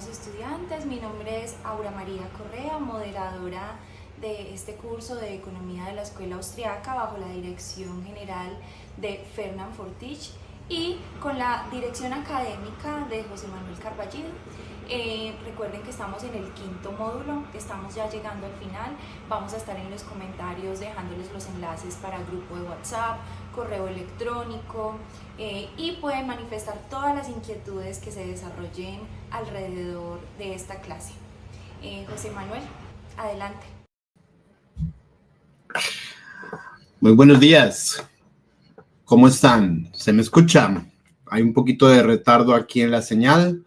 estimados estudiantes. Mi nombre es Aura María Correa, moderadora de este curso de Economía de la Escuela Austriaca bajo la dirección general de Fernand Fortich y con la dirección académica de José Manuel Carballido. Recuerden que estamos en el quinto módulo, estamos ya llegando al final. Vamos a estar en los comentarios dejándoles los enlaces para el grupo de WhatsApp, correo electrónico y pueden manifestar todas las inquietudes que se desarrollen alrededor de esta clase. José Manuel, adelante. Muy buenos días. ¿Cómo están? ¿Se me escucha? Hay un poquito de retardo aquí en la señal,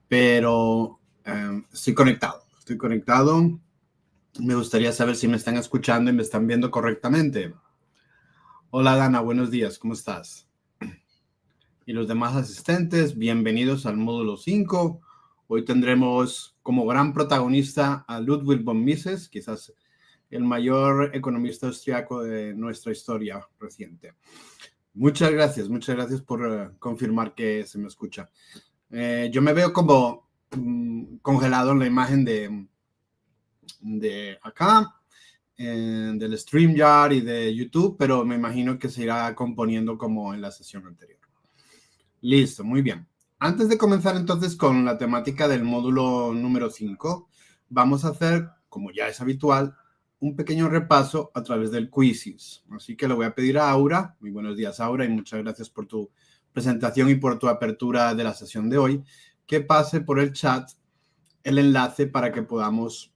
pero estoy conectado. Me gustaría saber si me están escuchando y me están viendo correctamente. Hola, Dana, buenos días. ¿Cómo estás? Y los demás asistentes, bienvenidos al módulo 5. Hoy tendremos como gran protagonista a Ludwig von Mises, quizás el mayor economista austriaco de nuestra historia reciente. Muchas gracias por confirmar que se me escucha. Yo me veo como congelado en la imagen de acá, del StreamYard y de YouTube, pero me imagino que se irá componiendo como en la sesión anterior. Listo, muy bien. Antes de comenzar entonces con la temática del módulo número 5, vamos a hacer, como ya es habitual, un pequeño repaso a través del Quizzes. Así que le voy a pedir a Aura, muy buenos días Aura, y muchas gracias por tu presentación y por tu apertura de la sesión de hoy, que pase por el chat el enlace para que podamos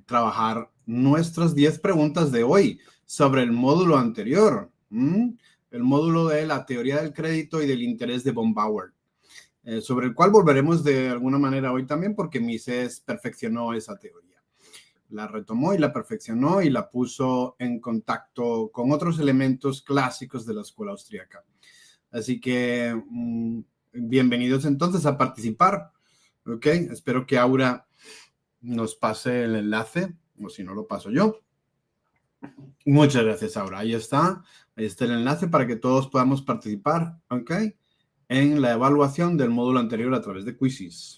trabajar nuestras 10 preguntas de hoy sobre el módulo anterior, el módulo de la teoría del crédito y del interés de von Bauer, sobre el cual volveremos de alguna manera hoy también porque Mises perfeccionó esa teoría. La retomó y la perfeccionó y la puso en contacto con otros elementos clásicos de la escuela austríaca. Así que bienvenidos entonces a participar. ¿Ok? Espero que Aura nos pase el enlace, o si no lo paso yo. Muchas gracias, Aura. Ahí está el enlace para que todos podamos participar, ¿ok? En la evaluación del módulo anterior a través de Quizzes.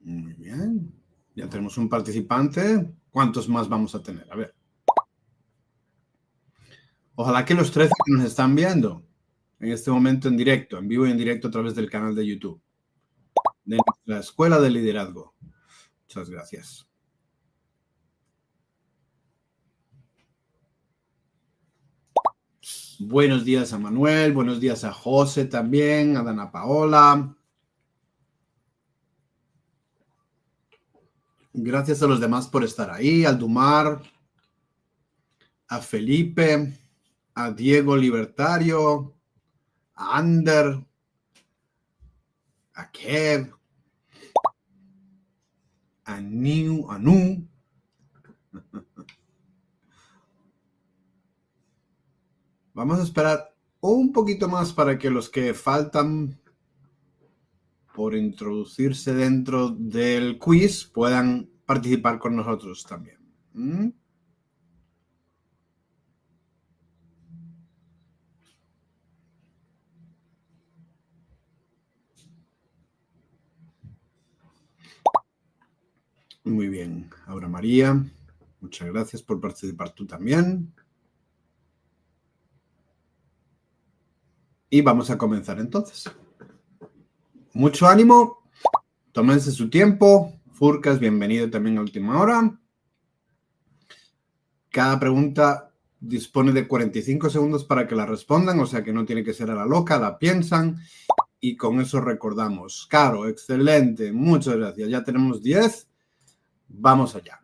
Muy bien. Ya tenemos un participante. ¿Cuántos más vamos a tener? A ver. Ojalá que los 13 que nos están viendo en este momento en directo, en vivo y en directo a través del canal de YouTube de nuestra Escuela de Liderazgo. Muchas gracias. Buenos días a Manuel, buenos días a José también, a Dana Paola. Gracias a los demás por estar ahí, al Dumar, a Felipe, a Diego Libertario, a Ander, a Kev, a Nu. Vamos a esperar un poquito más para que los que faltan por introducirse dentro del quiz puedan participar con nosotros también. Muy bien, Aura María, muchas gracias por participar tú también. Y vamos a comenzar entonces. Mucho ánimo, tómense su tiempo. Furcas, bienvenido también a última hora. Cada pregunta dispone de 45 segundos para que la respondan, o sea que no tiene que ser a la loca, la piensan y con eso recordamos. Caro, excelente, muchas gracias. Ya tenemos 10. Vamos allá.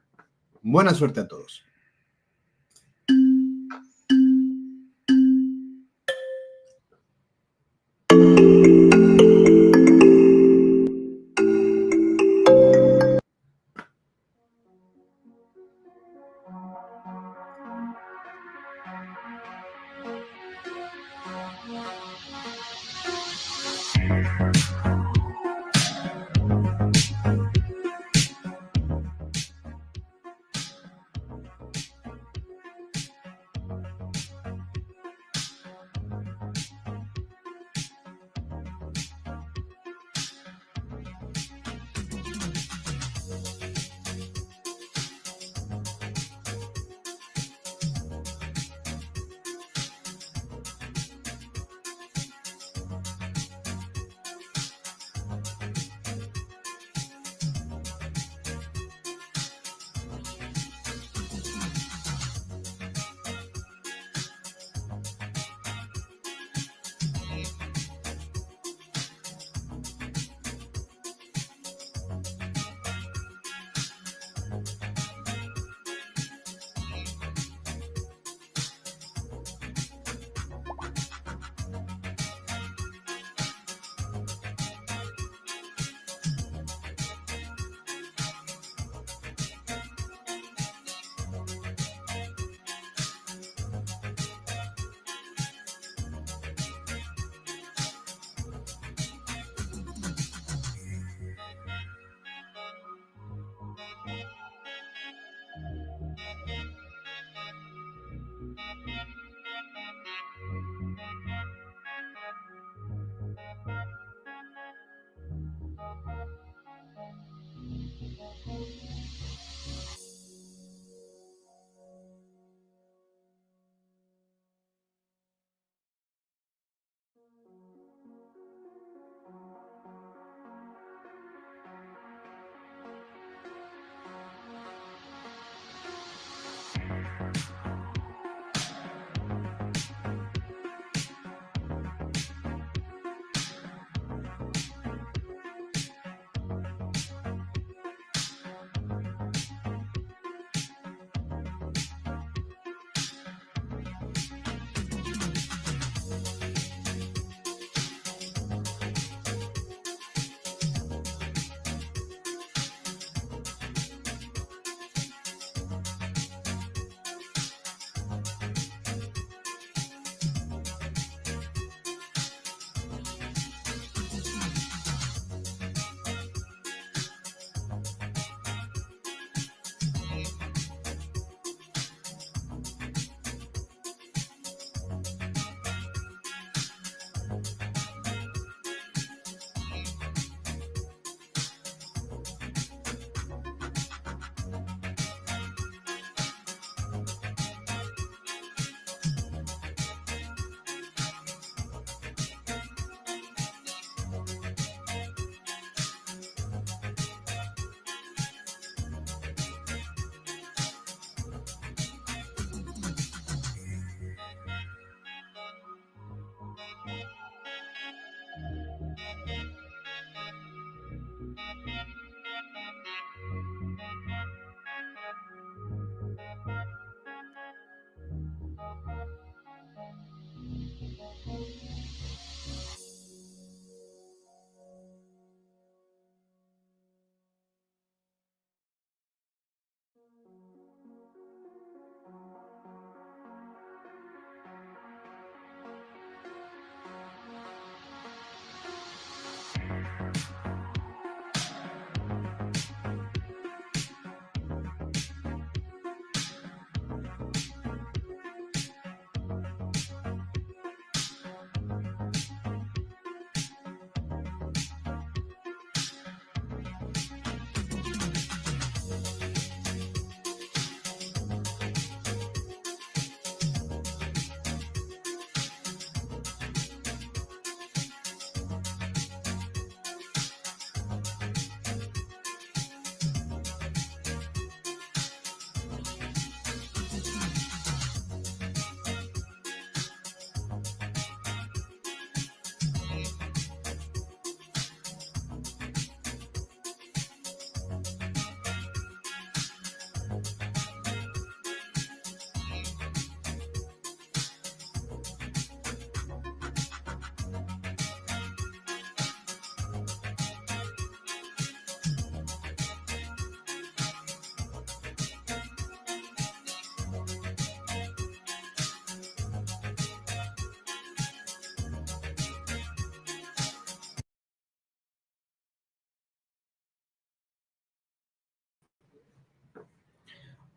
Buena suerte a todos.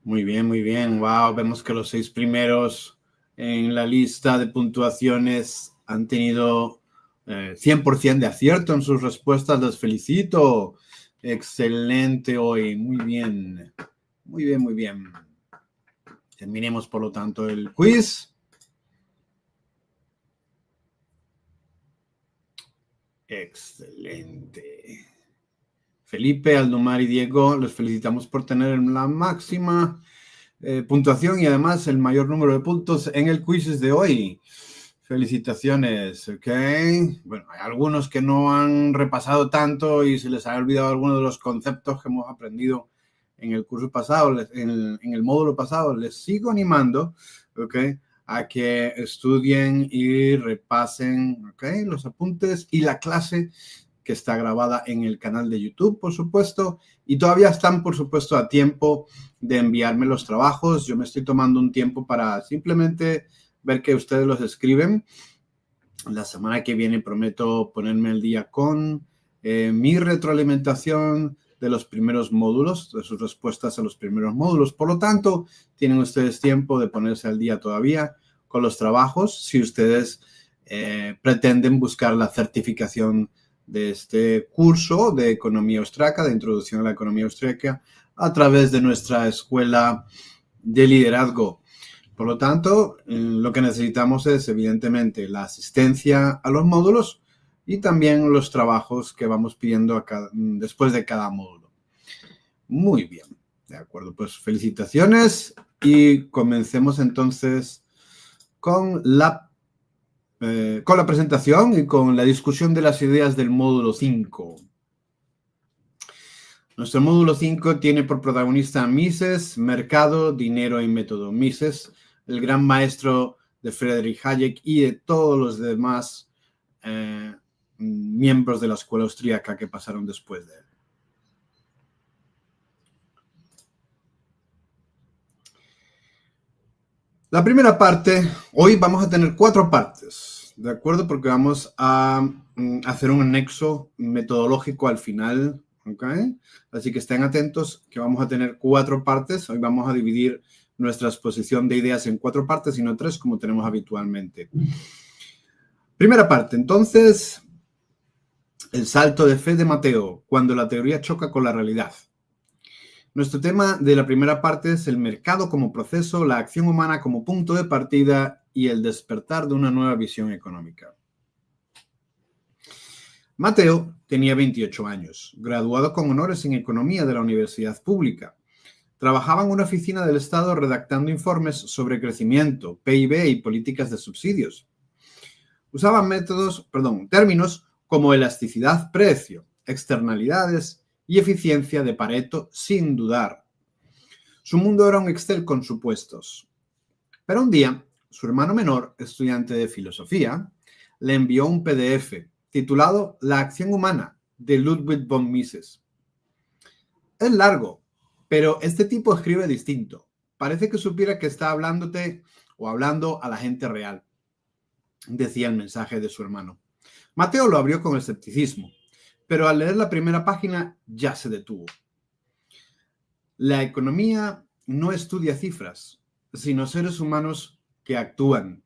Muy bien, muy bien. Wow, vemos que los 6 primeros en la lista de puntuaciones han tenido 100% de acierto en sus respuestas. Les felicito. Excelente hoy. Muy bien. Muy bien, muy bien. Terminemos, por lo tanto, el quiz. Excelente. Felipe, Aldomar y Diego, los felicitamos por tener la máxima puntuación y además el mayor número de puntos en el quiz de hoy. Felicitaciones, ¿ok? Bueno, hay algunos que no han repasado tanto y se les ha olvidado algunos de los conceptos que hemos aprendido en el curso pasado, en el módulo pasado. Les sigo animando, ¿ok? A que estudien y repasen, ¿ok? Los apuntes y la clase que está grabada en el canal de YouTube, por supuesto, y todavía están, por supuesto, a tiempo de enviarme los trabajos. Yo me estoy tomando un tiempo para simplemente ver que ustedes los escriben. La semana que viene prometo ponerme al día con mi retroalimentación de los primeros módulos, de sus respuestas a los primeros módulos. Por lo tanto, tienen ustedes tiempo de ponerse al día todavía con los trabajos si ustedes pretenden buscar la certificación de este curso de economía austriaca, de introducción a la economía austriaca, a través de nuestra escuela de liderazgo. Por lo tanto, lo que necesitamos es, evidentemente, la asistencia a los módulos y también los trabajos que vamos pidiendo después de cada módulo. Muy bien, de acuerdo, pues felicitaciones y comencemos entonces con la presentación y con la discusión de las ideas del módulo 5. Nuestro módulo 5 tiene por protagonista a Mises, mercado, dinero y método. Mises, el gran maestro de Friedrich Hayek y de todos los demás miembros de la escuela austríaca que pasaron después de él. La primera parte, hoy vamos a tener 4 partes, ¿de acuerdo? Porque vamos a hacer un anexo metodológico al final, ¿ok? Así que estén atentos que vamos a tener 4 partes. Hoy vamos a dividir nuestra exposición de ideas en 4 partes y no 3 como tenemos habitualmente. Primera parte, entonces, el salto de fe de Mateo, cuando la teoría choca con la realidad. Nuestro tema de la primera parte es el mercado como proceso, la acción humana como punto de partida y el despertar de una nueva visión económica. Mateo tenía 28 años, graduado con honores en economía de la universidad pública. Trabajaba en una oficina del Estado redactando informes sobre crecimiento, PIB y políticas de subsidios. Usaba términos como elasticidad-precio, externalidades y eficiencia de Pareto sin dudar. Su mundo era un Excel con supuestos. Pero un día, su hermano menor, estudiante de filosofía, le envió un PDF titulado La acción humana, de Ludwig von Mises. Es largo, pero este tipo escribe distinto. Parece que supiera que está hablándote o hablando a la gente real, decía el mensaje de su hermano. Mateo lo abrió con escepticismo, pero al leer la primera página ya se detuvo. La economía no estudia cifras, sino seres humanos que actúan.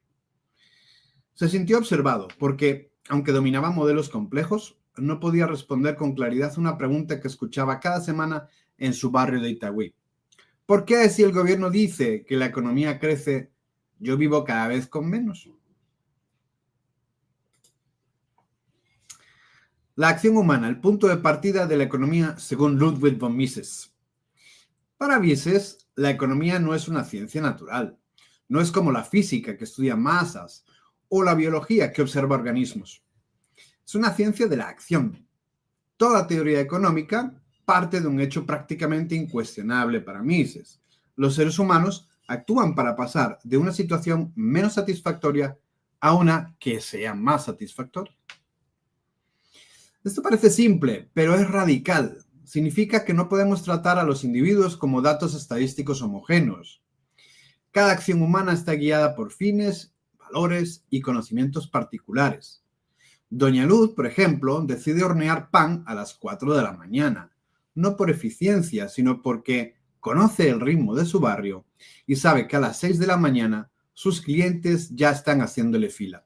Se sintió observado porque, aunque dominaba modelos complejos, no podía responder con claridad una pregunta que escuchaba cada semana en su barrio de Itagüí. ¿Por qué si el gobierno dice que la economía crece, yo vivo cada vez con menos? La acción humana, el punto de partida de la economía según Ludwig von Mises. Para Mises, la economía no es una ciencia natural. No es como la física que estudia masas o la biología que observa organismos. Es una ciencia de la acción. Toda teoría económica parte de un hecho prácticamente incuestionable para Mises. Los seres humanos actúan para pasar de una situación menos satisfactoria a una que sea más satisfactoria. Esto parece simple, pero es radical. Significa que no podemos tratar a los individuos como datos estadísticos homogéneos. Cada acción humana está guiada por fines, valores y conocimientos particulares. Doña Luz, por ejemplo, decide hornear pan a las 4 de la mañana, no por eficiencia, sino porque conoce el ritmo de su barrio y sabe que a las 6 de la mañana sus clientes ya están haciéndole fila.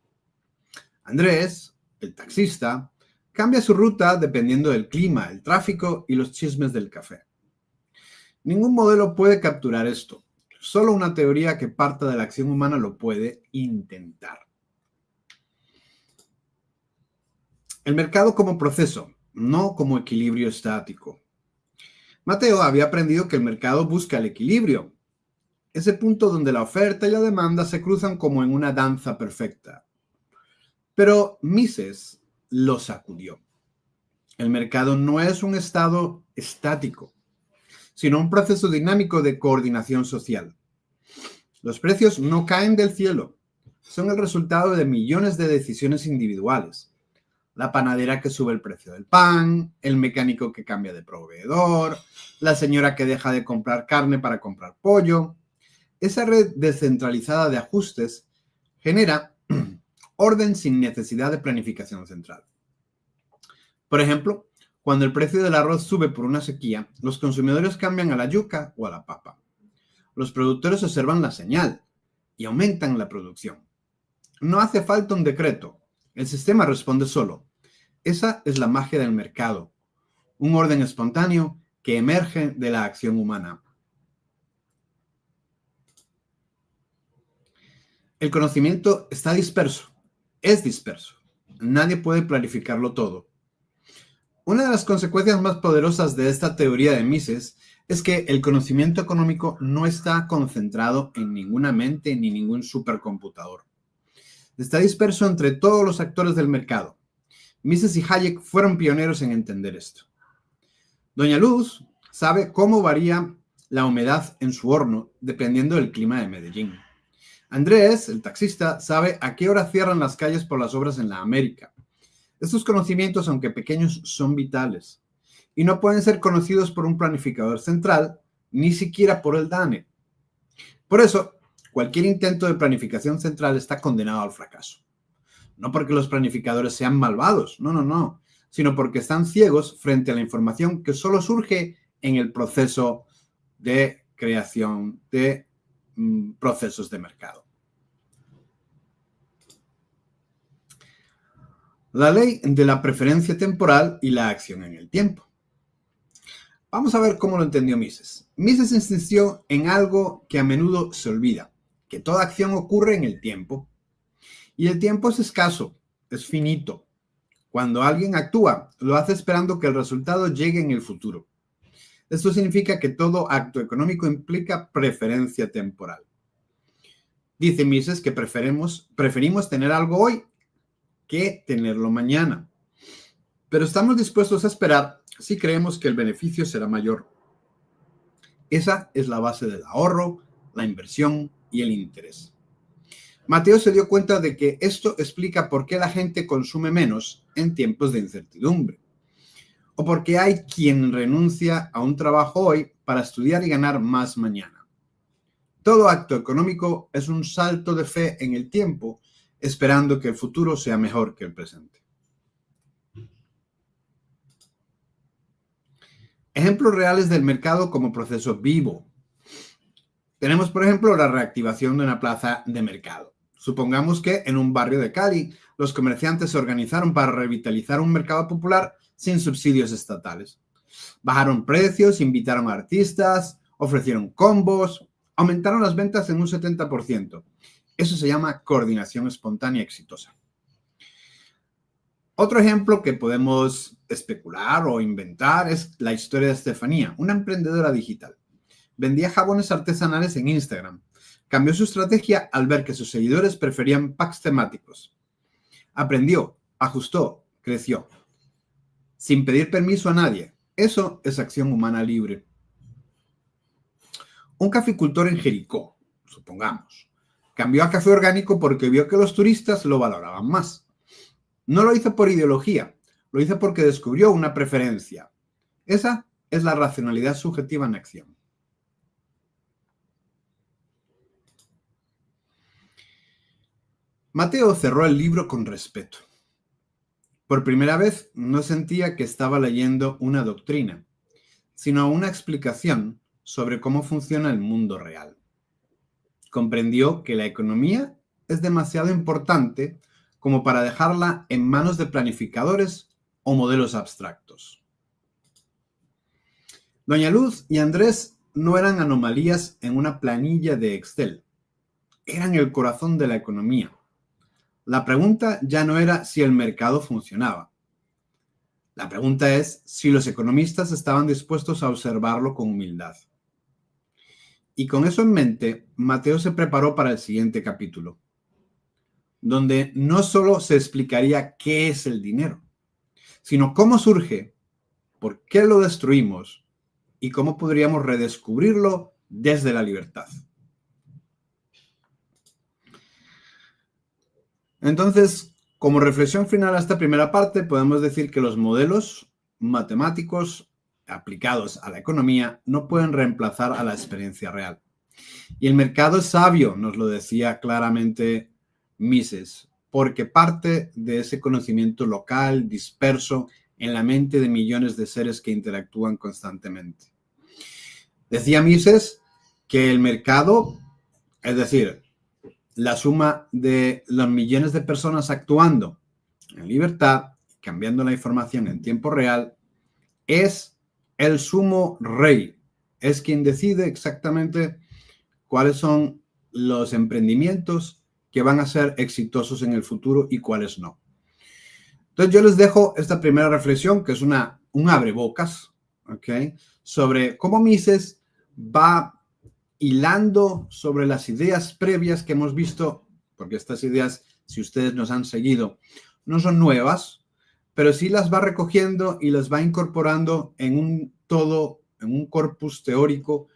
Andrés, el taxista, cambia su ruta dependiendo del clima, el tráfico y los chismes del café. Ningún modelo puede capturar esto. Solo una teoría que parta de la acción humana lo puede intentar. El mercado como proceso, no como equilibrio estático. Mateo había aprendido que el mercado busca el equilibrio, ese punto donde la oferta y la demanda se cruzan como en una danza perfecta. Pero Mises lo sacudió. El mercado no es un estado estático, sino un proceso dinámico de coordinación social. Los precios no caen del cielo, son el resultado de millones de decisiones individuales. La panadera que sube el precio del pan, el mecánico que cambia de proveedor, la señora que deja de comprar carne para comprar pollo. Esa red descentralizada de ajustes genera orden sin necesidad de planificación central. Por ejemplo, cuando el precio del arroz sube por una sequía, los consumidores cambian a la yuca o a la papa. Los productores observan la señal y aumentan la producción. No hace falta un decreto, el sistema responde solo. Esa es la magia del mercado, un orden espontáneo que emerge de la acción humana. El conocimiento está disperso, es disperso. Nadie puede planificarlo todo. Una de las consecuencias más poderosas de esta teoría de Mises es que el conocimiento económico no está concentrado en ninguna mente ni ningún supercomputador. Está disperso entre todos los actores del mercado. Mises y Hayek fueron pioneros en entender esto. Doña Luz sabe cómo varía la humedad en su horno dependiendo del clima de Medellín. Andrés, el taxista, sabe a qué hora cierran las calles por las obras en la América. Estos conocimientos, aunque pequeños, son vitales y no pueden ser conocidos por un planificador central, ni siquiera por el DANE. Por eso, cualquier intento de planificación central está condenado al fracaso. No porque los planificadores sean malvados, no, sino porque están ciegos frente a la información que solo surge en el proceso de creación de procesos de mercado. La ley de la preferencia temporal y la acción en el tiempo. Vamos a ver cómo lo entendió Mises. Mises insistió en algo que a menudo se olvida, que toda acción ocurre en el tiempo. Y el tiempo es escaso, es finito. Cuando alguien actúa, lo hace esperando que el resultado llegue en el futuro. Esto significa que todo acto económico implica preferencia temporal. Dice Mises que preferimos tener algo hoy que tenerlo mañana. Pero estamos dispuestos a esperar si creemos que el beneficio será mayor. Esa es la base del ahorro, la inversión y el interés. Mateo se dio cuenta de que esto explica por qué la gente consume menos en tiempos de incertidumbre, o por qué hay quien renuncia a un trabajo hoy para estudiar y ganar más mañana. Todo acto económico es un salto de fe en el tiempo, esperando que el futuro sea mejor que el presente. Ejemplos reales del mercado como proceso vivo. Tenemos, por ejemplo, la reactivación de una plaza de mercado. Supongamos que en un barrio de Cali los comerciantes se organizaron para revitalizar un mercado popular sin subsidios estatales. Bajaron precios, invitaron a artistas, ofrecieron combos, aumentaron las ventas en un 70%. Eso se llama coordinación espontánea exitosa. Otro ejemplo que podemos especular o inventar es la historia de Estefanía, una emprendedora digital. Vendía jabones artesanales en Instagram. Cambió su estrategia al ver que sus seguidores preferían packs temáticos. Aprendió, ajustó, creció. Sin pedir permiso a nadie. Eso es acción humana libre. Un caficultor en Jericó, supongamos, cambió a café orgánico porque vio que los turistas lo valoraban más. No lo hizo por ideología, lo hizo porque descubrió una preferencia. Esa es la racionalidad subjetiva en acción. Mateo cerró el libro con respeto. Por primera vez no sentía que estaba leyendo una doctrina, sino una explicación sobre cómo funciona el mundo real. Comprendió que la economía es demasiado importante como para dejarla en manos de planificadores o modelos abstractos. Doña Luz y Andrés no eran anomalías en una planilla de Excel, eran el corazón de la economía. La pregunta ya no era si el mercado funcionaba. La pregunta es si los economistas estaban dispuestos a observarlo con humildad. Y con eso en mente, Mateo se preparó para el siguiente capítulo, donde no solo se explicaría qué es el dinero, sino cómo surge, por qué lo destruimos y cómo podríamos redescubrirlo desde la libertad. Entonces, como reflexión final a esta primera parte, podemos decir que los modelos matemáticos aplicados a la economía no pueden reemplazar a la experiencia real. Y el mercado es sabio, nos lo decía claramente Mises, porque parte de ese conocimiento local, disperso en la mente de millones de seres que interactúan constantemente. Decía Mises que el mercado, es decir, la suma de los millones de personas actuando en libertad, cambiando la información en tiempo real, es el sumo rey, es quien decide exactamente cuáles son los emprendimientos que van a ser exitosos en el futuro y cuáles no. Entonces yo les dejo esta primera reflexión, que es un abrebocas, ¿ok? Sobre cómo Mises va hilando sobre las ideas previas que hemos visto, porque estas ideas, si ustedes nos han seguido, no son nuevas, pero sí las va recogiendo y las va incorporando en un todo, en un corpus teórico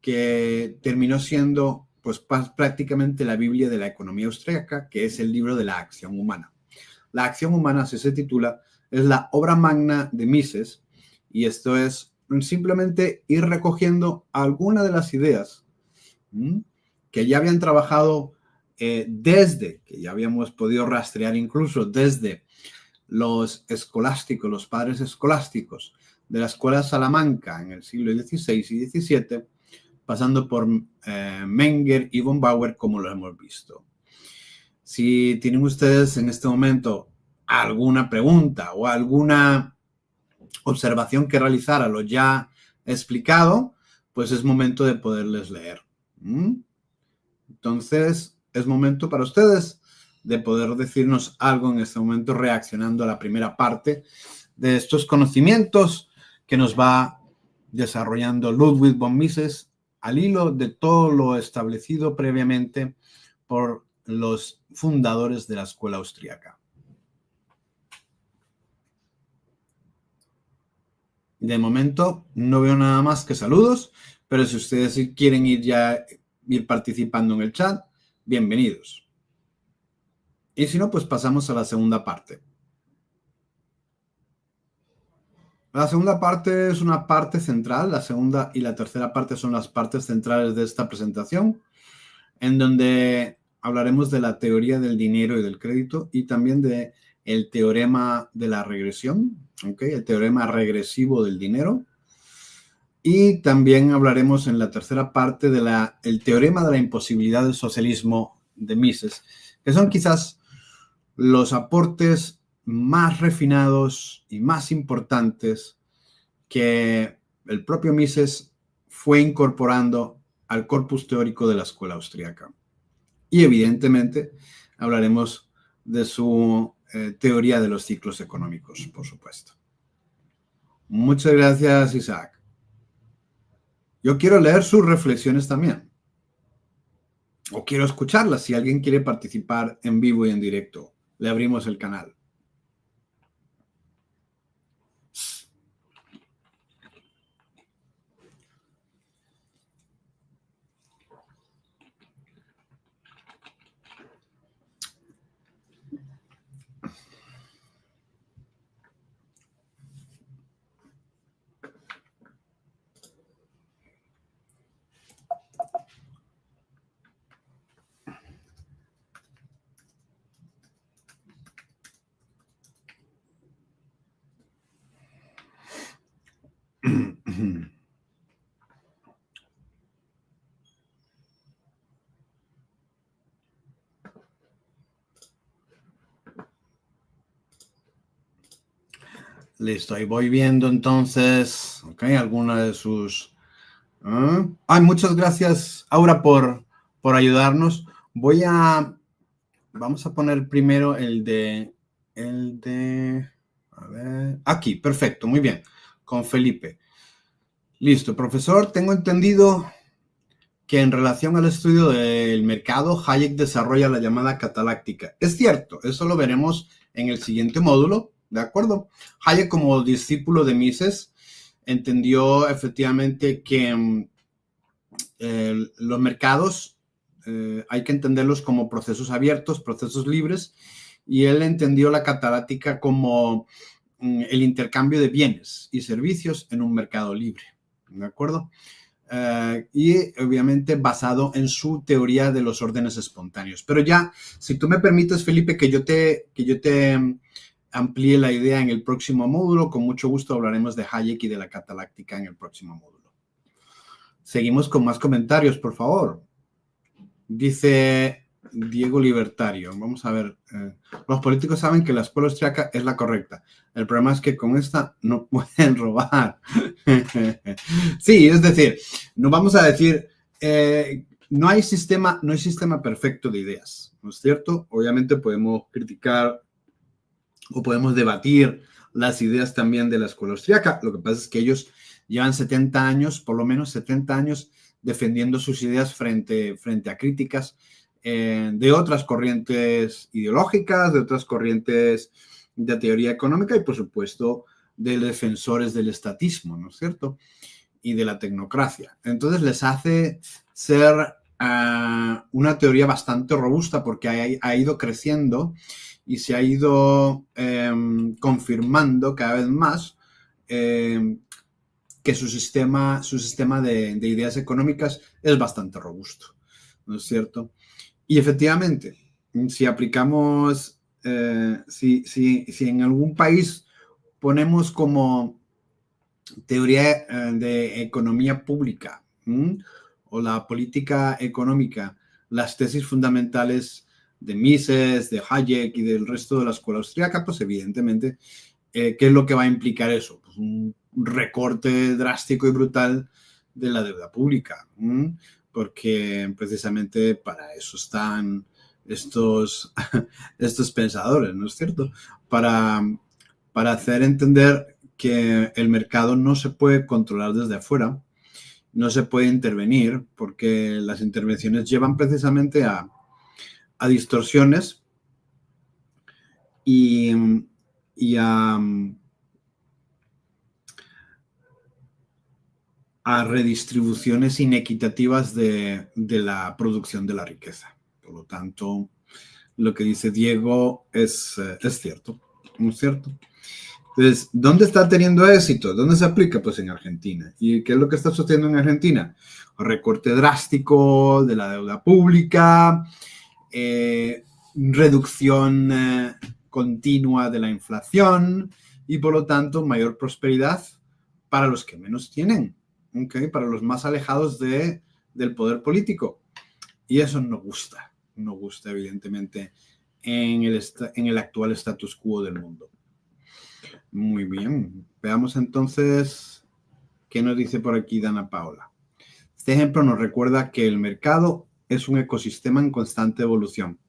que terminó siendo pues prácticamente la Biblia de la economía austríaca, que es el libro de la acción humana. La acción humana, así se titula, es la obra magna de Mises, y esto es simplemente ir recogiendo algunas de las ideas que ya habían trabajado desde, que ya habíamos podido rastrear incluso desde los escolásticos, los padres escolásticos de la escuela Salamanca en el siglo XVI y XVII, pasando por Menger y von Bauer, como lo hemos visto. Si tienen ustedes en este momento alguna pregunta o alguna observación que realizar a lo ya explicado, pues es momento de poderles leer. Entonces, es momento para ustedes de poder decirnos algo en este momento, reaccionando a la primera parte de estos conocimientos que nos va desarrollando Ludwig von Mises al hilo de todo lo establecido previamente por los fundadores de la escuela austríaca. De momento no veo nada más que saludos, pero si ustedes quieren ir participando en el chat, bienvenidos. Y si no, pues pasamos a la segunda parte. La segunda parte es una parte central, la segunda y la tercera parte son las partes centrales de esta presentación, en donde hablaremos de la teoría del dinero y del crédito y también de el teorema de la regresión, ¿okay? El teorema regresivo del dinero. Y también hablaremos en la tercera parte del teorema de la imposibilidad del socialismo de Mises, que son quizás los aportes más refinados y más importantes que el propio Mises fue incorporando al corpus teórico de la escuela austríaca. Y evidentemente hablaremos de su teoría de los ciclos económicos, por supuesto. Muchas gracias, Isaac. Yo quiero leer sus reflexiones también. O quiero escucharlas. Si alguien quiere participar en vivo y en directo, le abrimos el canal. Listo, ahí voy viendo entonces, ok, alguna de sus... Ay, muchas gracias, Aura, por ayudarnos. Vamos a poner primero a ver, aquí, perfecto, muy bien, con Felipe. Listo, profesor, tengo entendido que en relación al estudio del mercado, Hayek desarrolla la llamada cataláctica. Es cierto, eso lo veremos en el siguiente módulo, ¿de acuerdo? Hayek, como discípulo de Mises, entendió efectivamente que los mercados hay que entenderlos como procesos abiertos, procesos libres, y él entendió la catalática como el intercambio de bienes y servicios en un mercado libre, ¿de acuerdo? Y obviamente basado en su teoría de los órdenes espontáneos. Pero ya, si tú me permites, Felipe, que yo te amplíe la idea en el próximo módulo, con mucho gusto hablaremos de Hayek y de la cataláctica en el próximo módulo. Seguimos con más comentarios, por favor. Dice Diego Libertario. Vamos a ver. Los políticos saben que la escuela austriaca es la correcta. El problema es que con esta no pueden robar. Sí, es decir, no vamos a decir, no hay sistema perfecto de ideas, ¿no es cierto? Obviamente podemos criticar o podemos debatir las ideas también de la escuela austriaca. Lo que pasa es que ellos llevan 70 años, por lo menos 70 años, defendiendo sus ideas frente a críticas de otras corrientes ideológicas, de otras corrientes de teoría económica y, por supuesto, de defensores del estatismo, ¿no es cierto? Y de la tecnocracia. Entonces les hace ser una teoría bastante robusta porque ha ido creciendo y se ha ido confirmando cada vez más que su sistema de ideas económicas es bastante robusto, ¿no es cierto? Y efectivamente, si aplicamos, si en algún país ponemos como teoría de economía pública o la política económica, las tesis fundamentales de Mises, de Hayek y del resto de la escuela austríaca, pues evidentemente, ¿qué es lo que va a implicar eso? Pues un recorte drástico y brutal de la deuda pública, porque precisamente para eso están estos pensadores, ¿no es cierto? Para hacer entender que el mercado no se puede controlar desde afuera, no se puede intervenir, porque las intervenciones llevan precisamente a distorsiones y a redistribuciones inequitativas de la producción de la riqueza. Por lo tanto, lo que dice Diego es cierto, ¿no es cierto? Entonces, ¿dónde está teniendo éxito? ¿Dónde se aplica? Pues en Argentina. ¿Y qué es lo que está sucediendo en Argentina? Recorte drástico de la deuda pública, reducción continua de la inflación y, por lo tanto, mayor prosperidad para los que menos tienen, ¿okay? Para los más alejados del poder político. Y eso no gusta evidentemente en el actual status quo del mundo. Muy bien, veamos entonces qué nos dice por aquí Dana Paola. Este ejemplo nos recuerda que el mercado es un ecosistema en constante evolución.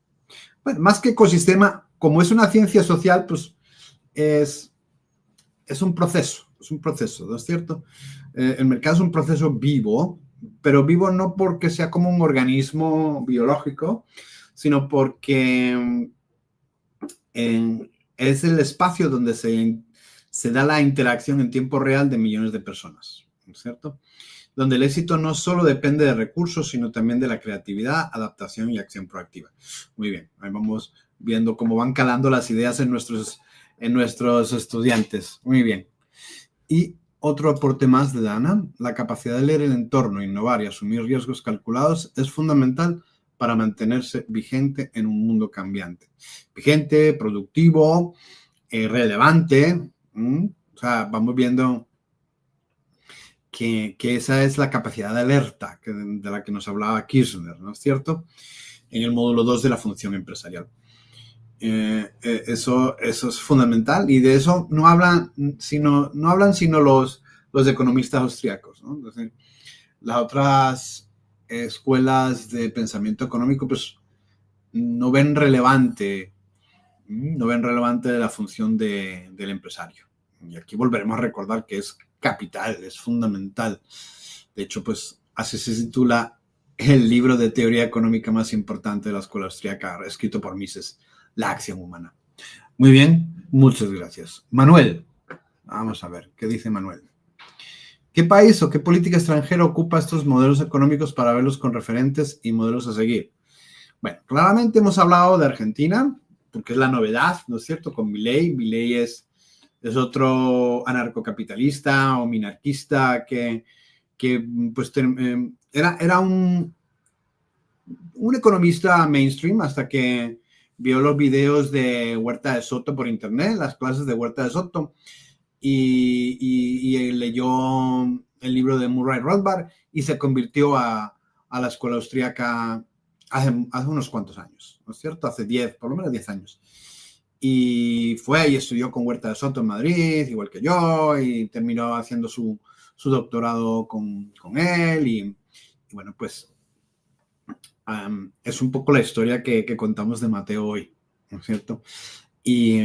Bueno, más que ecosistema, como es una ciencia social, pues es un proceso, ¿no es cierto? El mercado es un proceso vivo, pero vivo no porque sea como un organismo biológico, sino porque es el espacio donde se da la interacción en tiempo real de millones de personas, ¿no es cierto? Donde el éxito no solo depende de recursos, sino también de la creatividad, adaptación y acción proactiva. Muy bien, ahí vamos viendo cómo van calando las ideas en nuestros estudiantes. Muy bien. Y otro aporte más de Dana, la capacidad de leer el entorno, innovar y asumir riesgos calculados es fundamental para mantenerse vigente en un mundo cambiante. Vigente, productivo, relevante. O sea, vamos viendo que esa es la capacidad de alerta de la que nos hablaba Kirchner, ¿no es cierto? En el módulo 2 de la función empresarial. Eso es fundamental y de eso no hablan sino los economistas austriacos, ¿no? Entonces, las otras escuelas de pensamiento económico pues no ven relevante la función del empresario. Y aquí volveremos a recordar que es capital, es fundamental. De hecho, pues así se titula el libro de teoría económica más importante de la escuela austríaca, escrito por Mises, La acción humana. Muy bien, muchas gracias. Manuel, vamos a ver, ¿qué dice Manuel? ¿Qué país o qué política extranjera ocupa estos modelos económicos para verlos con referentes y modelos a seguir? Bueno, claramente hemos hablado de Argentina, porque es la novedad, ¿no es cierto? Con Milei. Milei es otro anarcocapitalista o minarquista que pues era un economista mainstream hasta que vio los videos de Huerta de Soto por internet, las clases de Huerta de Soto, y leyó el libro de Murray Rothbard y se convirtió a la escuela austríaca hace unos cuantos años, ¿no es cierto? Hace por lo menos 10 años. Y fue y estudió con Huerta de Soto en Madrid, igual que yo, y terminó haciendo su doctorado con él. Y bueno, pues es un poco la historia que contamos de Mateo hoy, ¿no es cierto? Y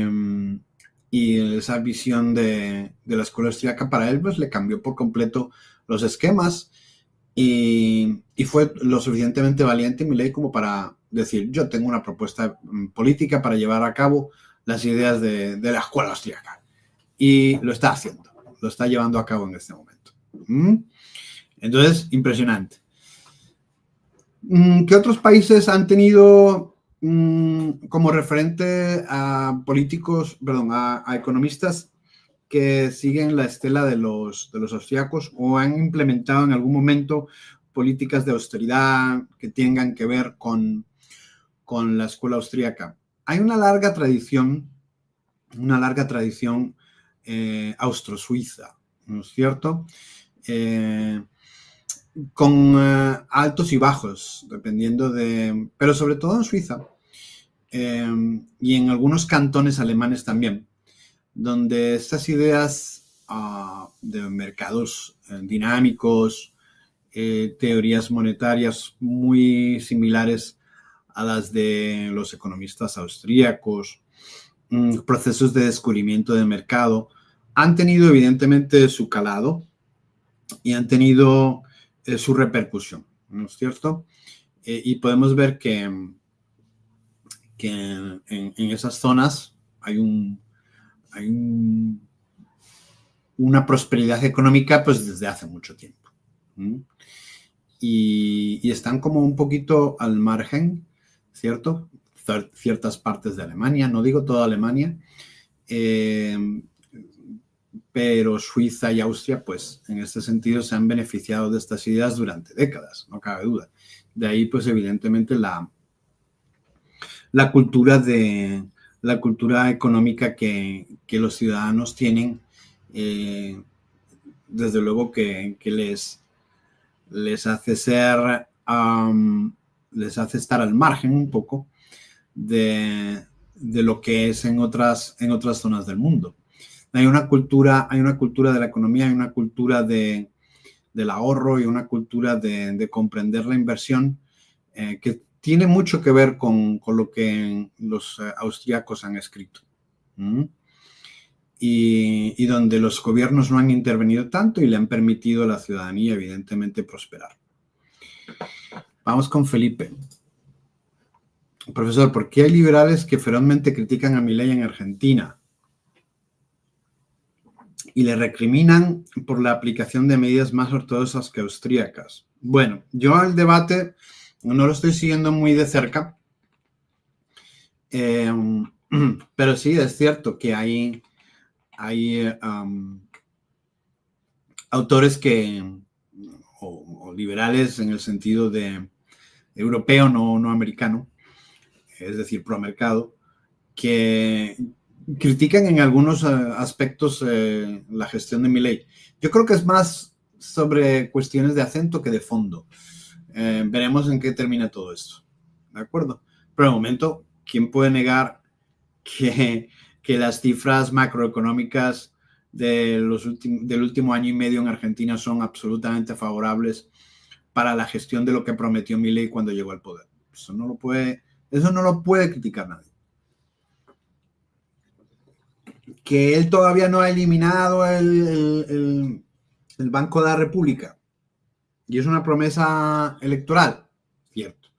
esa visión de la escuela austríaca para él, pues le cambió por completo los esquemas y fue lo suficientemente valiente Milei como para decir, yo tengo una propuesta política para llevar a cabo las ideas de la escuela austríaca. Y lo está haciendo, lo está llevando a cabo en este momento. Entonces, impresionante. ¿Qué otros países han tenido como referente a políticos, perdón, a economistas que siguen la estela de los austriacos o han implementado en algún momento políticas de austeridad que tengan que ver con la escuela austríaca? Hay una larga tradición austro-suiza, ¿no es cierto? Con altos y bajos, dependiendo pero sobre todo en Suiza y en algunos cantones alemanes también, donde estas ideas de mercados dinámicos, teorías monetarias muy similares a las de los economistas austríacos, procesos de descubrimiento de mercado, han tenido evidentemente su calado y han tenido su repercusión, ¿no es cierto? Y podemos ver que en esas zonas hay una prosperidad económica pues desde hace mucho tiempo. Y están como un poquito al margen, ¿cierto? Ciertas partes de Alemania, no digo toda Alemania, pero Suiza y Austria, pues en este sentido se han beneficiado de estas ideas durante décadas, no cabe duda. De ahí, pues evidentemente la cultura económica que los ciudadanos tienen, desde luego que les hace ser, les hace estar al margen un poco de lo que es en otras zonas del mundo. Hay una cultura de la economía, hay una cultura del ahorro y una cultura de comprender la inversión que tiene mucho que ver con lo que los austríacos han escrito. Y donde los gobiernos no han intervenido tanto y le han permitido a la ciudadanía, evidentemente, prosperar. Vamos con Felipe. Profesor, ¿por qué hay liberales que ferozmente critican a Milei en Argentina y le recriminan por la aplicación de medidas más ortodoxas que austríacas? Bueno, yo el debate no lo estoy siguiendo muy de cerca, pero sí es cierto que hay autores o liberales en el sentido de europeo, no americano, es decir, pro mercado, que critican en algunos aspectos la gestión de Milei. Yo creo que es más sobre cuestiones de acento que de fondo. Veremos en qué termina todo esto. ¿De acuerdo? Pero de momento, ¿quién puede negar que las cifras macroeconómicas del último año y medio en Argentina son absolutamente favorables para la gestión de lo que prometió Milei cuando llegó al poder. Eso no lo puede criticar nadie. Que él todavía no ha eliminado el Banco de la República y es una promesa electoral, cierto,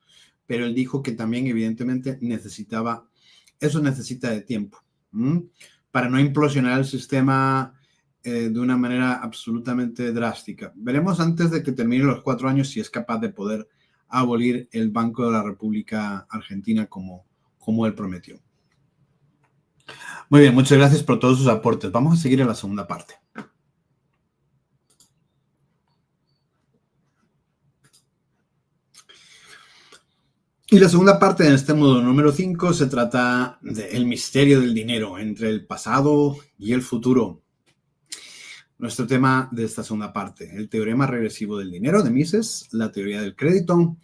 pero él dijo que también evidentemente eso necesita de tiempo para no implosionar el sistema de una manera absolutamente drástica. Veremos antes de que terminen los 4 años si es capaz de poder abolir el Banco de la República Argentina como él prometió. Muy bien, muchas gracias por todos sus aportes. Vamos a seguir en la segunda parte. Y la segunda parte de este módulo número 5 se trata del misterio del dinero entre el pasado y el futuro. Nuestro tema de esta segunda parte, el teorema regresivo del dinero de Mises, la teoría del crédito,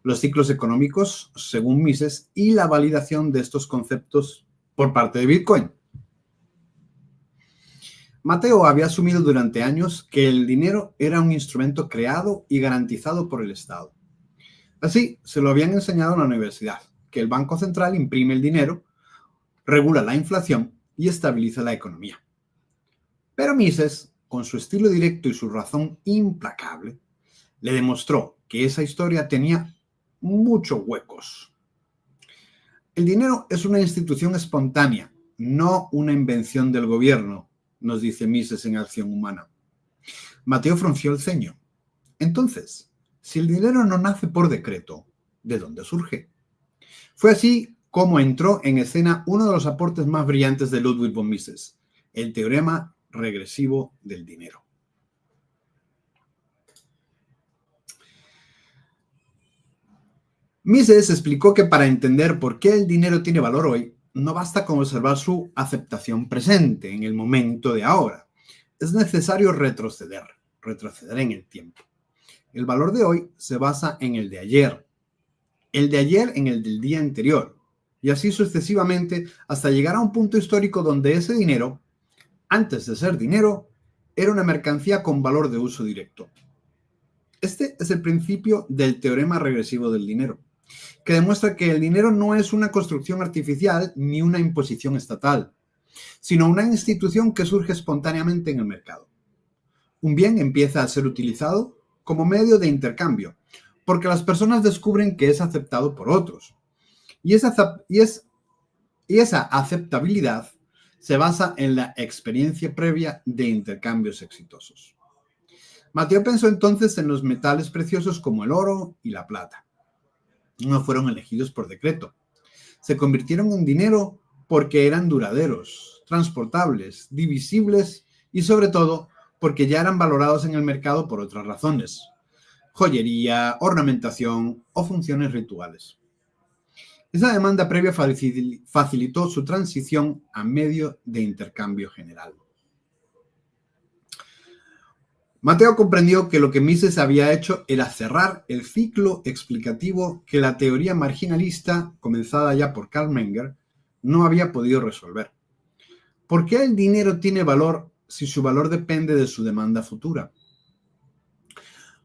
los ciclos económicos según Mises y la validación de estos conceptos por parte de Bitcoin. Mateo había asumido durante años que el dinero era un instrumento creado y garantizado por el Estado. Así, se lo habían enseñado en la universidad, que el Banco Central imprime el dinero, regula la inflación y estabiliza la economía. Pero Mises, con su estilo directo y su razón implacable, le demostró que esa historia tenía muchos huecos. El dinero es una institución espontánea, no una invención del gobierno, nos dice Mises en Acción Humana. Mateo frunció el ceño. Entonces, si el dinero no nace por decreto, ¿de dónde surge? Fue así como entró en escena uno de los aportes más brillantes de Ludwig von Mises, el teorema regresivo del dinero. Mises explicó que para entender por qué el dinero tiene valor hoy, no basta con observar su aceptación presente en el momento de ahora. Es necesario retroceder en el tiempo. El valor de hoy se basa en el de ayer en el del día anterior, y así sucesivamente hasta llegar a un punto histórico donde ese dinero, antes de ser dinero, era una mercancía con valor de uso directo. Este es el principio del teorema regresivo del dinero, que demuestra que el dinero no es una construcción artificial ni una imposición estatal, sino una institución que surge espontáneamente en el mercado. Un bien empieza a ser utilizado como medio de intercambio, porque las personas descubren que es aceptado por otros. Y esa aceptabilidad se basa en la experiencia previa de intercambios exitosos. Mateo pensó entonces en los metales preciosos como el oro y la plata. No fueron elegidos por decreto. Se convirtieron en dinero porque eran duraderos, transportables, divisibles y sobre todo porque ya eran valorados en el mercado por otras razones: joyería, ornamentación o funciones rituales. Esa demanda previa facilitó su transición a medio de intercambio general. Mateo comprendió que lo que Mises había hecho era cerrar el ciclo explicativo que la teoría marginalista, comenzada ya por Karl Menger, no había podido resolver. ¿Por qué el dinero tiene valor si su valor depende de su demanda futura?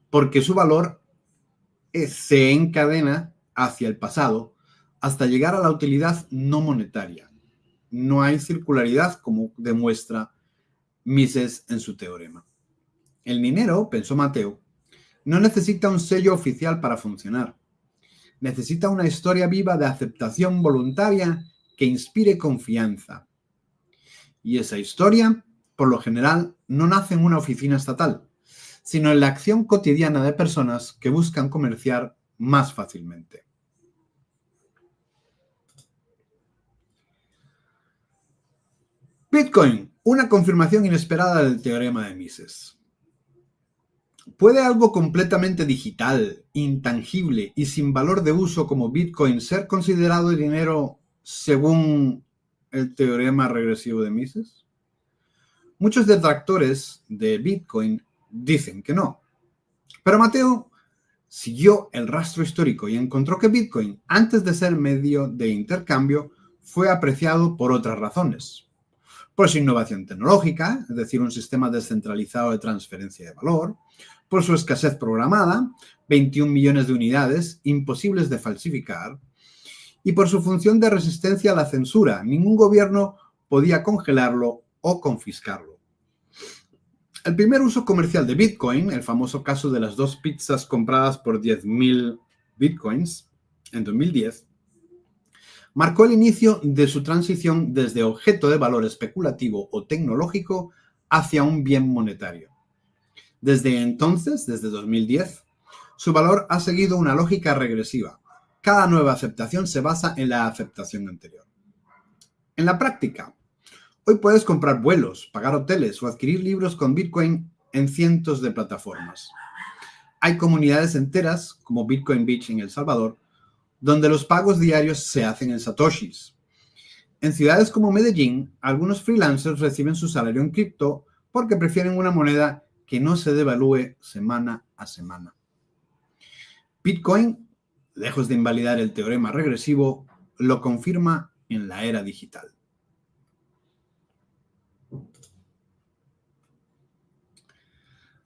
Porque su valor se encadena hacia el pasado hasta llegar a la utilidad no monetaria. No hay circularidad, como demuestra Mises en su teorema. El dinero, pensó Mateo, no necesita un sello oficial para funcionar. Necesita una historia viva de aceptación voluntaria que inspire confianza. Y esa historia, por lo general, no nace en una oficina estatal, sino en la acción cotidiana de personas que buscan comerciar más fácilmente. Bitcoin, una confirmación inesperada del teorema de Mises. ¿Puede algo completamente digital, intangible y sin valor de uso como Bitcoin ser considerado dinero según el teorema regresivo de Mises? Muchos detractores de Bitcoin dicen que no. Pero Mateo siguió el rastro histórico y encontró que Bitcoin, antes de ser medio de intercambio, fue apreciado por otras razones. Por su innovación tecnológica, es decir, un sistema descentralizado de transferencia de valor, por su escasez programada, 21 millones de unidades imposibles de falsificar, y por su función de resistencia a la censura. Ningún gobierno podía congelarlo o confiscarlo. El primer uso comercial de Bitcoin, el famoso caso de las 2 pizzas compradas por 10.000 Bitcoins en 2010, marcó el inicio de su transición desde objeto de valor especulativo o tecnológico hacia un bien monetario. Desde entonces, desde 2010, su valor ha seguido una lógica regresiva. Cada nueva aceptación se basa en la aceptación anterior. En la práctica, hoy puedes comprar vuelos, pagar hoteles o adquirir libros con Bitcoin en cientos de plataformas. Hay comunidades enteras, como Bitcoin Beach en El Salvador, donde los pagos diarios se hacen en satoshis. En ciudades como Medellín, algunos freelancers reciben su salario en cripto porque prefieren una moneda que no se devalúe semana a semana. Bitcoin, lejos de invalidar el teorema regresivo, lo confirma en la era digital.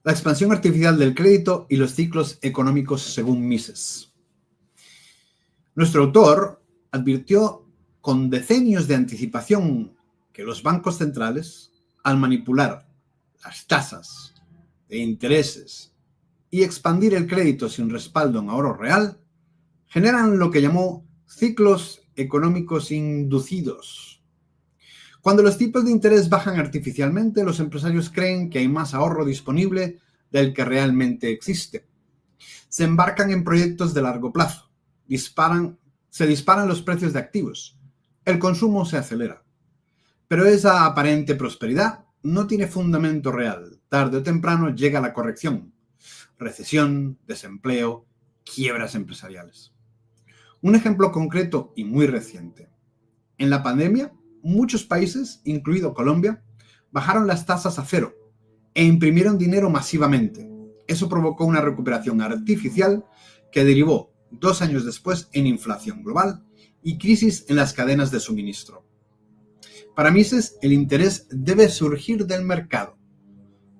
La expansión artificial del crédito y los ciclos económicos según Mises. Nuestro autor advirtió con decenios de anticipación que los bancos centrales, al manipular las tasas de intereses y expandir el crédito sin respaldo en ahorro real, generan lo que llamó ciclos económicos inducidos. Cuando los tipos de interés bajan artificialmente, los empresarios creen que hay más ahorro disponible del que realmente existe. Se embarcan en proyectos de largo plazo. Se disparan los precios de activos. El consumo se acelera. Pero esa aparente prosperidad no tiene fundamento real. Tarde o temprano llega la corrección. Recesión, desempleo, quiebras empresariales. Un ejemplo concreto y muy reciente. En la pandemia, muchos países, incluido Colombia, bajaron las tasas a cero e imprimieron dinero masivamente. Eso provocó una recuperación artificial que derivó 2 años después en inflación global y crisis en las cadenas de suministro. Para Mises, el interés debe surgir del mercado,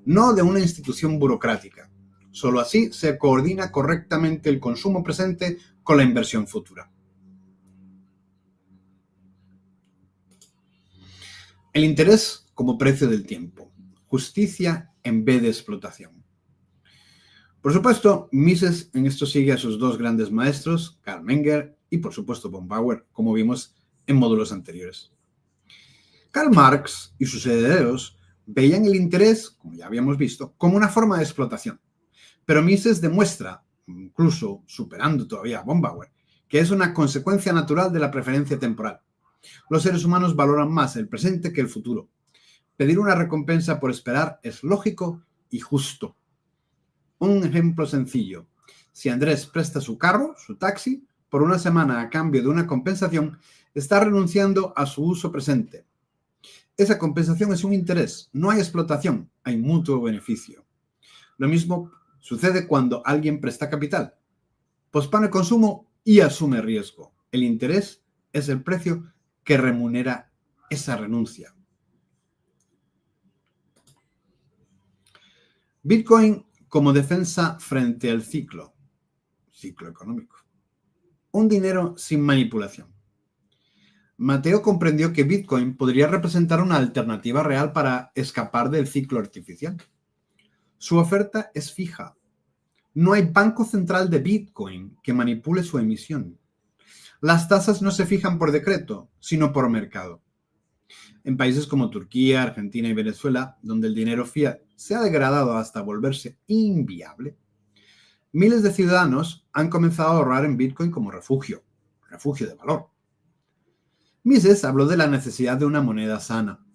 no de una institución burocrática. Solo así se coordina correctamente el consumo presente con la inversión futura. El interés como precio del tiempo. Justicia en vez de explotación. Por supuesto, Mises en esto sigue a sus 2 grandes maestros, Carl Menger y por supuesto von Bauer, como vimos en módulos anteriores. Karl Marx y sus herederos veían el interés, como ya habíamos visto, como una forma de explotación. Pero Mises demuestra, incluso superando todavía a von Bauer, que es una consecuencia natural de la preferencia temporal. Los seres humanos valoran más el presente que el futuro. Pedir una recompensa por esperar es lógico y justo. Un ejemplo sencillo. Si Andrés presta su carro, su taxi, por una semana a cambio de una compensación, está renunciando a su uso presente. Esa compensación es un interés, no hay explotación, hay mutuo beneficio. Lo mismo sucede cuando alguien presta capital. Pospone consumo y asume riesgo. El interés es el precio que remunera esa renuncia. Bitcoin como defensa frente al ciclo económico. Un dinero sin manipulación. Mateo comprendió que Bitcoin podría representar una alternativa real para escapar del ciclo artificial. Su oferta es fija. No hay banco central de Bitcoin que manipule su emisión. Las tasas no se fijan por decreto, sino por mercado. En países como Turquía, Argentina y Venezuela, donde el dinero fiat se ha degradado hasta volverse inviable, miles de ciudadanos han comenzado a ahorrar en Bitcoin como refugio de valor. Mises habló de la necesidad de una moneda sana.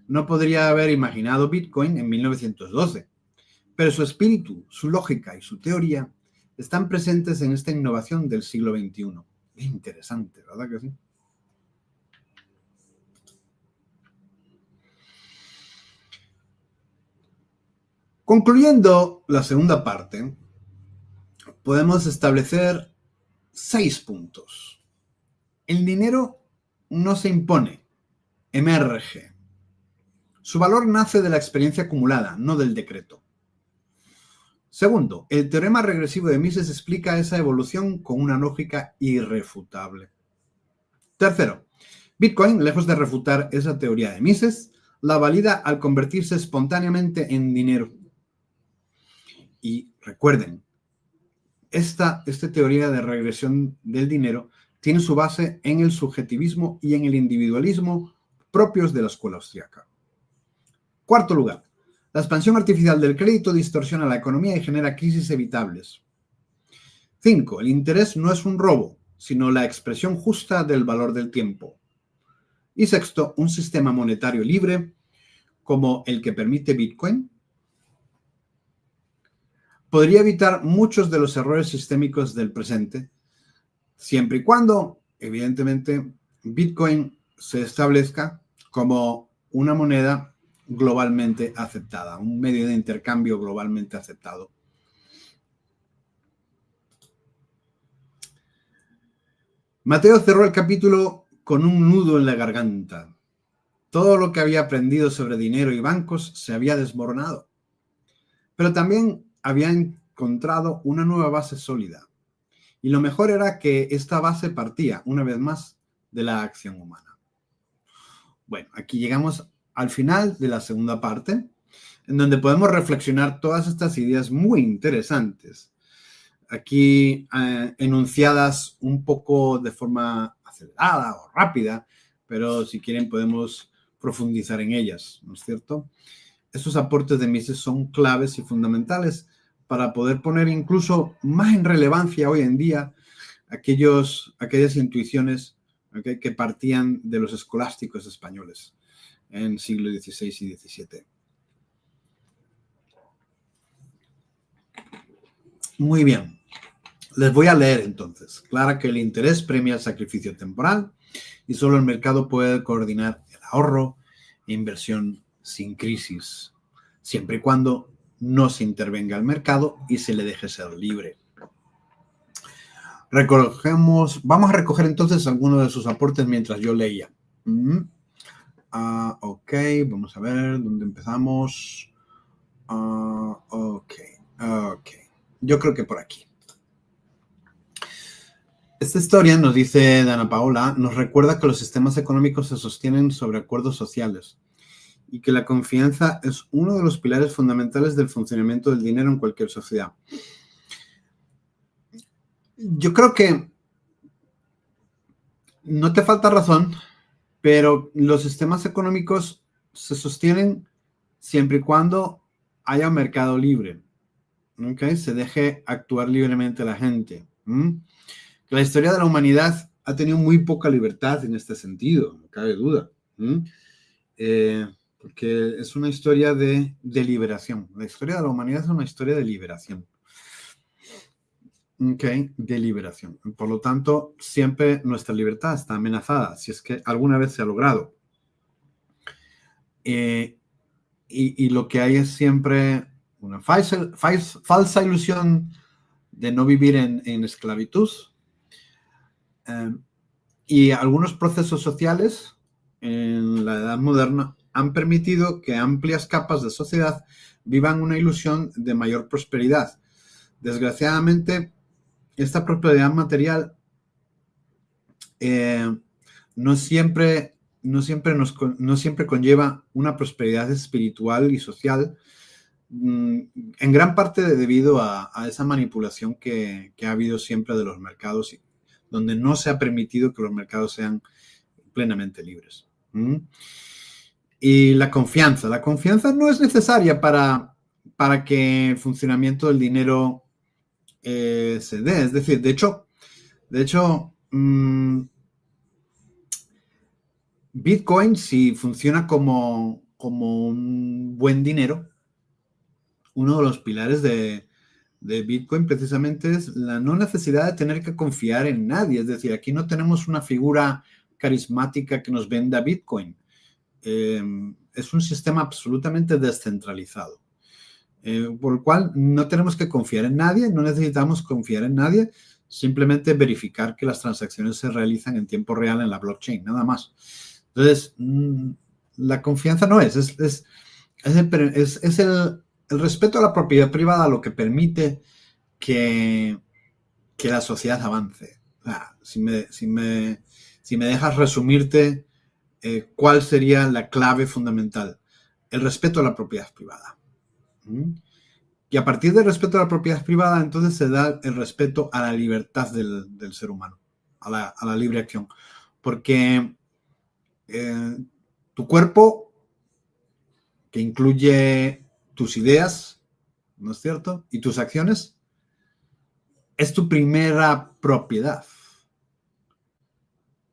No podría haber imaginado Bitcoin en 1912, pero su espíritu, su lógica y su teoría están presentes en esta innovación del siglo XXI. Es interesante, ¿verdad que sí? Concluyendo la segunda parte, podemos establecer 6 puntos. El dinero no se impone, emerge. Su valor nace de la experiencia acumulada, no del decreto. Segundo, el teorema regresivo de Mises explica esa evolución con una lógica irrefutable. Tercero, Bitcoin, lejos de refutar esa teoría de Mises, la valida al convertirse espontáneamente en dinero. Y recuerden, esta teoría de regresión del dinero tiene su base en el subjetivismo y en el individualismo propios de la escuela austríaca. Cuarto lugar, la expansión artificial del crédito distorsiona la economía y genera crisis evitables. 5. El interés no es un robo, sino la expresión justa del valor del tiempo. Y sexto, un sistema monetario libre, como el que permite Bitcoin, podría evitar muchos de los errores sistémicos del presente, siempre y cuando, evidentemente, Bitcoin se establezca como una moneda globalmente aceptada, un medio de intercambio globalmente aceptado. Mateo cerró el capítulo con un nudo en la garganta. Todo lo que había aprendido sobre dinero y bancos se había desmoronado, pero también había encontrado una nueva base sólida. Y lo mejor era que esta base partía, una vez más, de la acción humana. Bueno, aquí llegamos al final de la segunda parte, en donde podemos reflexionar todas estas ideas muy interesantes, aquí enunciadas un poco de forma acelerada o rápida, pero si quieren podemos profundizar en ellas, ¿no es cierto? Estos aportes de Mises son claves y fundamentales para poder poner incluso más en relevancia hoy en día aquellas intuiciones, ¿okay?, que partían de los escolásticos españoles en siglo XVI y XVII. Muy bien. Les voy a leer entonces. Clara que el interés premia el sacrificio temporal y solo el mercado puede coordinar el ahorro e inversión sin crisis, siempre y cuando no se intervenga el mercado y se le deje ser libre. Vamos a recoger entonces algunos de sus aportes mientras yo leía. Ok, vamos a ver dónde empezamos. Ok. Yo creo que por aquí. Esta historia, nos dice Dana Paola, nos recuerda que los sistemas económicos se sostienen sobre acuerdos sociales y que la confianza es uno de los pilares fundamentales del funcionamiento del dinero en cualquier sociedad. Yo creo que no te falta razón, pero los sistemas económicos se sostienen siempre y cuando haya un mercado libre, ¿okay? Se deje actuar libremente la gente. La historia de la humanidad ha tenido muy poca libertad en este sentido, no cabe duda. Porque es una historia de liberación. La historia de la humanidad es una historia de liberación. De liberación. Por lo tanto, siempre nuestra libertad está amenazada, si es que alguna vez se ha logrado. Y lo que hay es siempre una falsa ilusión de no vivir en esclavitud. Y algunos procesos sociales en la edad moderna han permitido que amplias capas de sociedad vivan una ilusión de mayor prosperidad. Desgraciadamente, esta prosperidad material no siempre conlleva una prosperidad espiritual y social, en gran parte debido a esa manipulación que ha habido siempre de los mercados, donde no se ha permitido que los mercados sean plenamente libres. Y la confianza no es necesaria para que el funcionamiento del dinero se dé. Es decir, de hecho, Bitcoin, si funciona como un buen dinero, uno de los pilares de Bitcoin precisamente es la no necesidad de tener que confiar en nadie. Es decir, aquí no tenemos una figura carismática que nos venda Bitcoin. Es un sistema absolutamente descentralizado, por el cual no tenemos que confiar en nadie, no necesitamos confiar en nadie, simplemente verificar que las transacciones se realizan en tiempo real en la blockchain, nada más. Entonces, la confianza no es el respeto a la propiedad privada lo que permite que la sociedad avance. Si me dejas resumirte cuál sería la clave fundamental, el respeto a la propiedad privada. Y a partir del respeto a la propiedad privada, entonces se da el respeto a la libertad del ser humano, a la libre acción. Porque tu cuerpo, que incluye tus ideas, ¿no es cierto? Y tus acciones, es tu primera propiedad,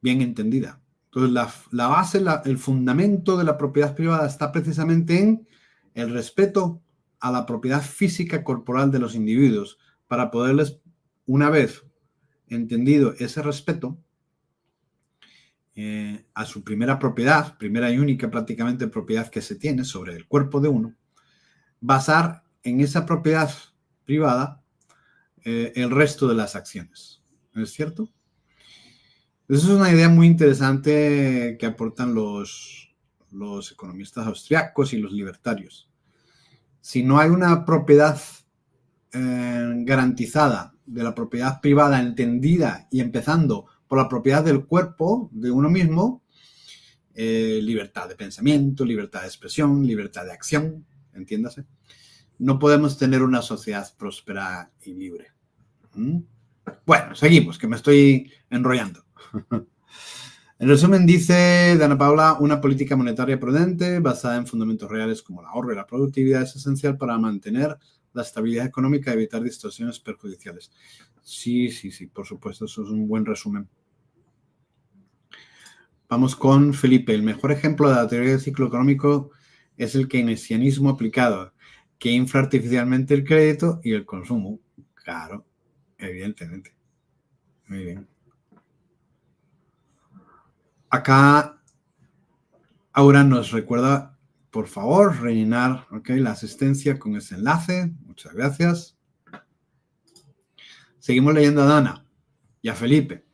bien entendida. Entonces, la base, el fundamento de la propiedad privada está precisamente en el respeto a la propiedad física corporal de los individuos, para poderles, una vez entendido ese respeto a su primera propiedad, primera y única prácticamente propiedad que se tiene sobre el cuerpo de uno, basar en esa propiedad privada el resto de las acciones. ¿No es cierto? Esa es una idea muy interesante que aportan los economistas austriacos y los libertarios. Si no hay una propiedad garantizada de la propiedad privada entendida y empezando por la propiedad del cuerpo de uno mismo, libertad de pensamiento, libertad de expresión, libertad de acción, entiéndase, no podemos tener una sociedad próspera y libre. Bueno, seguimos, que me estoy enrollando. En resumen, dice Dana Paula, una política monetaria prudente basada en fundamentos reales como el ahorro y la productividad es esencial para mantener la estabilidad económica y evitar distorsiones perjudiciales. Sí, por supuesto, eso es un buen resumen. Vamos con Felipe. El mejor ejemplo de la teoría del ciclo económico es el keynesianismo aplicado, que infla artificialmente el crédito y el consumo. Claro, evidentemente. Muy bien. Acá Aura nos recuerda, por favor, rellenar la asistencia con ese enlace. Muchas gracias. Seguimos leyendo a Dana y a Felipe.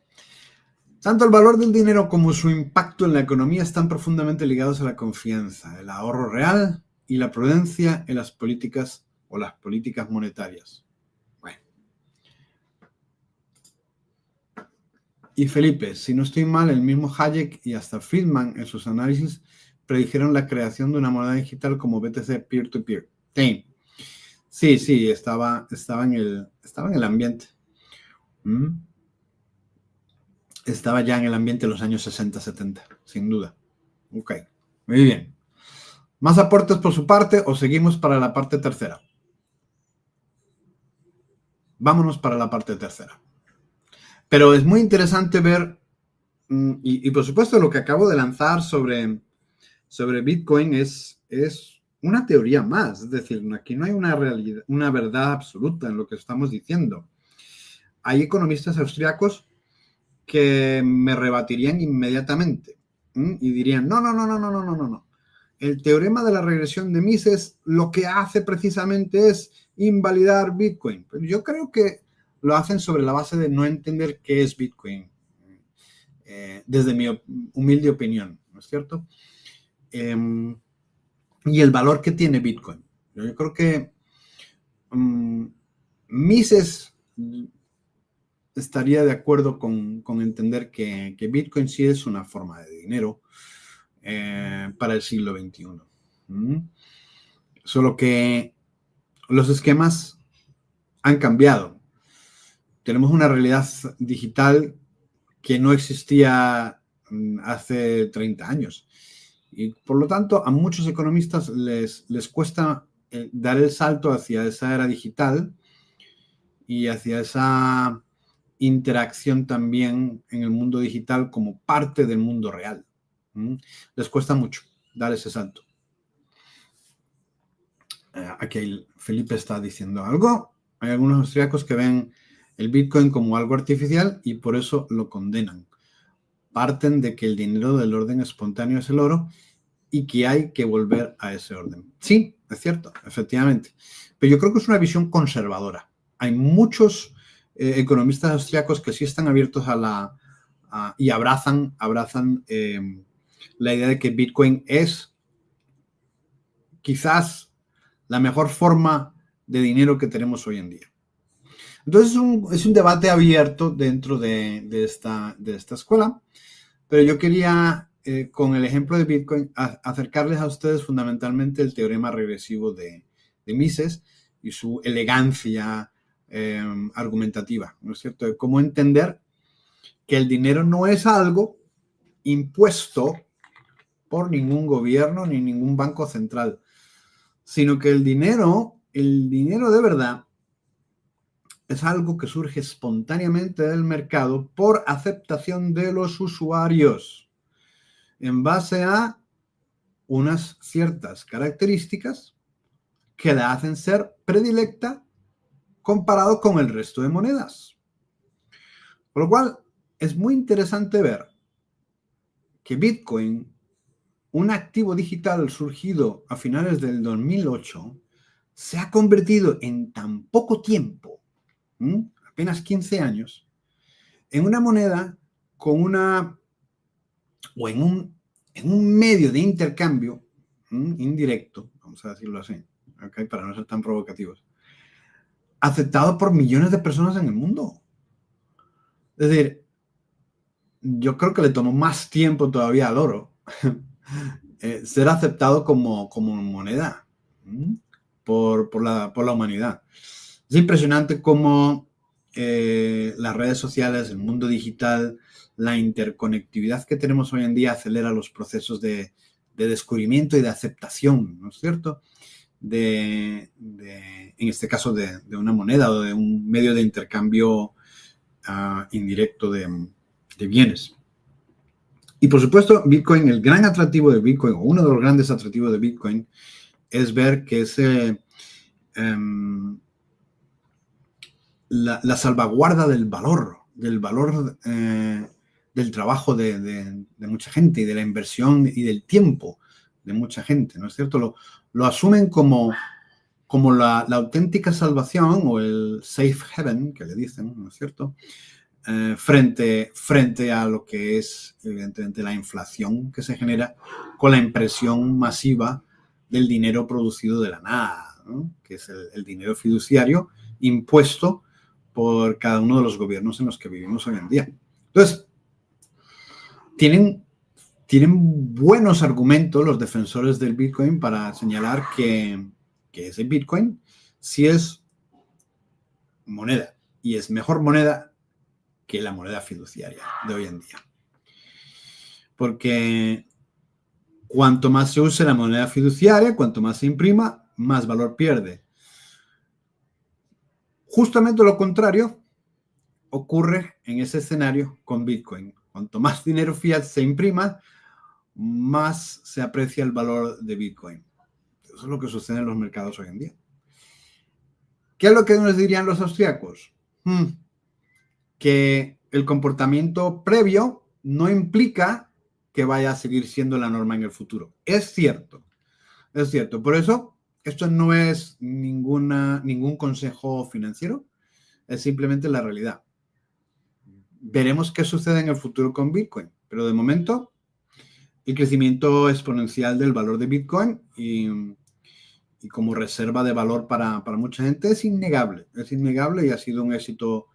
Tanto el valor del dinero como su impacto en la economía están profundamente ligados a la confianza, el ahorro real y la prudencia en las políticas o las políticas monetarias. Bueno. Y Felipe, si no estoy mal, el mismo Hayek y hasta Friedman en sus análisis predijeron la creación de una moneda digital como BTC peer-to-peer. Sí, estaba en el ambiente. Estaba ya en el ambiente de los años 60, 70, sin duda. Ok, muy bien. ¿Más aportes por su parte o seguimos para la parte tercera? Vámonos para la parte tercera. Pero es muy interesante ver, y por supuesto lo que acabo de lanzar sobre Bitcoin es una teoría más. Es decir, aquí no hay una verdad absoluta en lo que estamos diciendo. Hay economistas austriacos que me rebatirían inmediatamente y dirían, no. El teorema de la regresión de Mises lo que hace precisamente es invalidar Bitcoin. Pero yo creo que lo hacen sobre la base de no entender qué es Bitcoin, desde mi humilde opinión, ¿no es cierto? Y el valor que tiene Bitcoin. Yo creo que Mises estaría de acuerdo con entender que Bitcoin sí es una forma de dinero para el siglo XXI. Solo que los esquemas han cambiado. Tenemos una realidad digital que no existía hace 30 años. Y por lo tanto, a muchos economistas les cuesta dar el salto hacia esa era digital y hacia esa interacción también en el mundo digital como parte del mundo real. Les cuesta mucho dar ese salto. Aquí Felipe está diciendo algo. Hay algunos austríacos que ven el Bitcoin como algo artificial y por eso lo condenan. Parten de que el dinero del orden espontáneo es el oro y que hay que volver a ese orden. Sí, es cierto, efectivamente. Pero yo creo que es una visión conservadora. Hay muchos economistas austriacos que sí están abiertos y abrazan la idea de que Bitcoin es quizás la mejor forma de dinero que tenemos hoy en día. Entonces es un debate abierto dentro de esta escuela, pero yo quería, con el ejemplo de Bitcoin, acercarles a ustedes fundamentalmente el teorema regresivo de Mises y su elegancia argumentativa, ¿no es cierto? De cómo entender que el dinero no es algo impuesto por ningún gobierno ni ningún banco central, sino que el dinero de verdad es algo que surge espontáneamente del mercado por aceptación de los usuarios en base a unas ciertas características que la hacen ser predilecta comparado con el resto de monedas. Por lo cual es muy interesante ver que Bitcoin, un activo digital surgido a finales del 2008, se ha convertido en tan poco tiempo, apenas 15 años, en una moneda con en un medio de intercambio indirecto, vamos a decirlo así, ¿okay? Para no ser tan provocativos, aceptado por millones de personas en el mundo. Es decir, yo creo que le tomó más tiempo todavía al oro ser aceptado como moneda por la humanidad. Es impresionante cómo las redes sociales, el mundo digital, la interconectividad que tenemos hoy en día acelera los procesos de descubrimiento y de aceptación, ¿no es cierto? En este caso, de una moneda o de un medio de intercambio indirecto de bienes. Y por supuesto, Bitcoin, el gran atractivo de Bitcoin, o uno de los grandes atractivos de Bitcoin, es ver que la salvaguarda del valor del trabajo de mucha gente y de la inversión y del tiempo de mucha gente, ¿no es cierto? Lo asumen como la auténtica salvación o el safe haven, que le dicen, ¿no es cierto? Frente a lo que es, evidentemente, la inflación que se genera con la impresión masiva del dinero producido de la nada, ¿no? Que es el dinero fiduciario impuesto por cada uno de los gobiernos en los que vivimos hoy en día. Entonces, tienen buenos argumentos los defensores del Bitcoin para señalar que ese Bitcoin sí es moneda y es mejor moneda que la moneda fiduciaria de hoy en día. Porque cuanto más se use la moneda fiduciaria, cuanto más se imprima, más valor pierde. Justamente lo contrario ocurre en ese escenario con Bitcoin. Cuanto más dinero fiat se imprima, más se aprecia el valor de Bitcoin. Eso es lo que sucede en los mercados hoy en día. ¿Qué es lo que nos dirían los austriacos? Que el comportamiento previo no implica que vaya a seguir siendo la norma en el futuro. Es cierto. Por eso, esto no es ningún consejo financiero, es simplemente la realidad. Veremos qué sucede en el futuro con Bitcoin, pero de momento el crecimiento exponencial del valor de Bitcoin y como reserva de valor para mucha gente es innegable y ha sido un éxito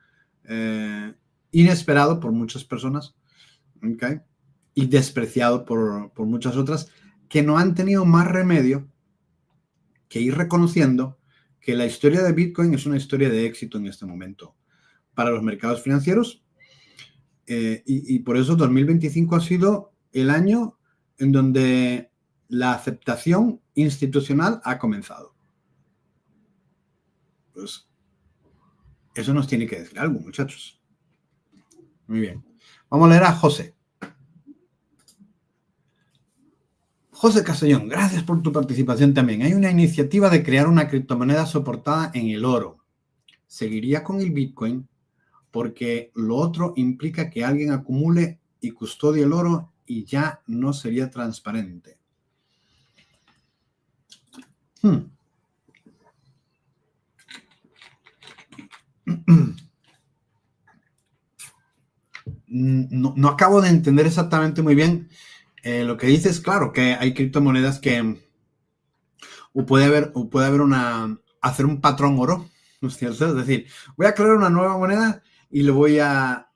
inesperado por muchas personas, ¿okay? Y despreciado por muchas otras que no han tenido más remedio que ir reconociendo que la historia de Bitcoin es una historia de éxito en este momento para los mercados financieros y por eso 2025 ha sido el año en donde la aceptación institucional ha comenzado. Pues eso nos tiene que decir algo, muchachos. Muy bien. Vamos a leer a José. José Castellón, gracias por tu participación también. Hay una iniciativa de crear una criptomoneda soportada en el oro. Seguiría con el Bitcoin porque lo otro implica que alguien acumule y custodie el oro y ya no sería transparente. no acabo de entender exactamente muy bien lo que dices. Claro que hay criptomonedas que puede haber hacer un patrón oro, ¿no es cierto? Es decir, voy a crear una nueva moneda y lo voy a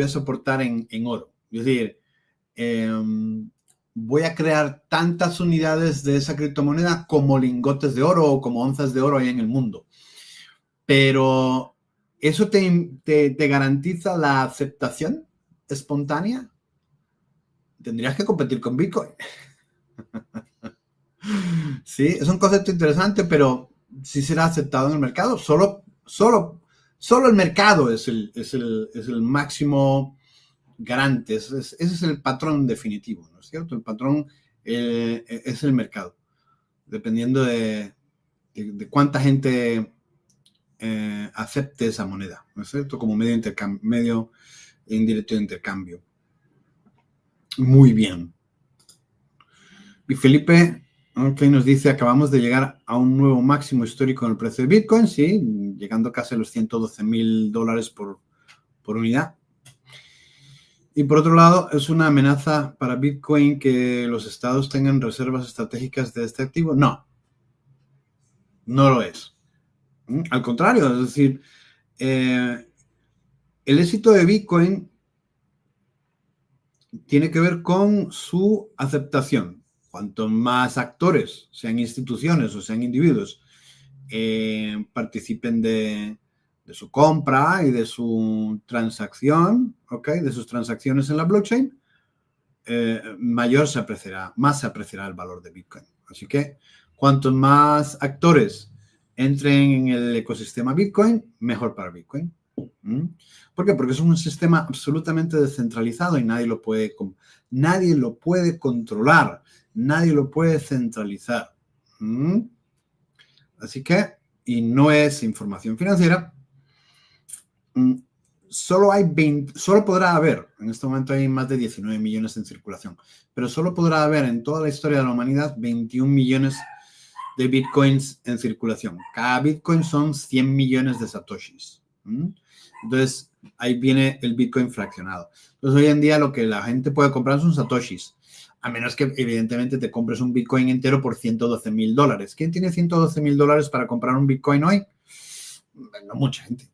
soportar en oro. Es decir, voy a crear tantas unidades de esa criptomoneda como lingotes de oro o como onzas de oro hay en el mundo. Pero ¿eso te garantiza la aceptación espontánea? Tendrías que competir con Bitcoin. Sí, es un concepto interesante, pero sí será aceptado en el mercado. Solo el mercado es el máximo garante. Ese es el patrón definitivo, ¿no es cierto? El patrón es el mercado, dependiendo de cuánta gente acepte esa moneda, ¿no es cierto? Como medio indirecto de intercambio. Muy bien. Y Felipe, okay, nos dice, acabamos de llegar a un nuevo máximo histórico en el precio de Bitcoin, sí, llegando casi a los $112,000 por unidad. Y por otro lado, ¿es una amenaza para Bitcoin que los estados tengan reservas estratégicas de este activo? No, no lo es. Al contrario, es decir, el éxito de Bitcoin tiene que ver con su aceptación. Cuanto más actores, sean instituciones o sean individuos, participen de su compra y de su transacción, ¿okay? De sus transacciones en la blockchain, más se apreciará el valor de Bitcoin. Así que cuantos más actores entren en el ecosistema Bitcoin, mejor para Bitcoin. ¿Por qué? Porque es un sistema absolutamente descentralizado y nadie lo puede controlar, nadie lo puede centralizar. Así que, y no es información financiera, solo podrá haber, en este momento hay más de 19 millones en circulación, pero solo podrá haber en toda la historia de la humanidad 21 millones de bitcoins en circulación. Cada bitcoin son 100 millones de satoshis. Entonces, ahí viene el bitcoin fraccionado. Entonces, hoy en día lo que la gente puede comprar son satoshis, a menos que evidentemente te compres un bitcoin entero por $112,000. ¿Quién tiene $112,000 para comprar un bitcoin hoy? No mucha gente.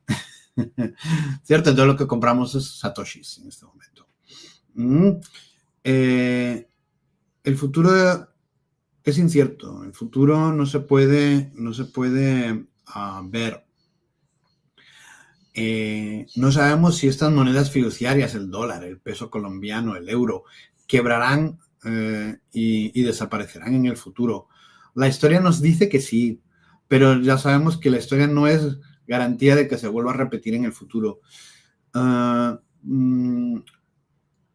¿Cierto? Entonces lo que compramos es satoshis en este momento. El futuro es incierto. El futuro no se puede ver. No sabemos si estas monedas fiduciarias, el dólar, el peso colombiano, el euro, quebrarán y desaparecerán en el futuro. La historia nos dice que sí, pero ya sabemos que la historia no es garantía de que se vuelva a repetir en el futuro.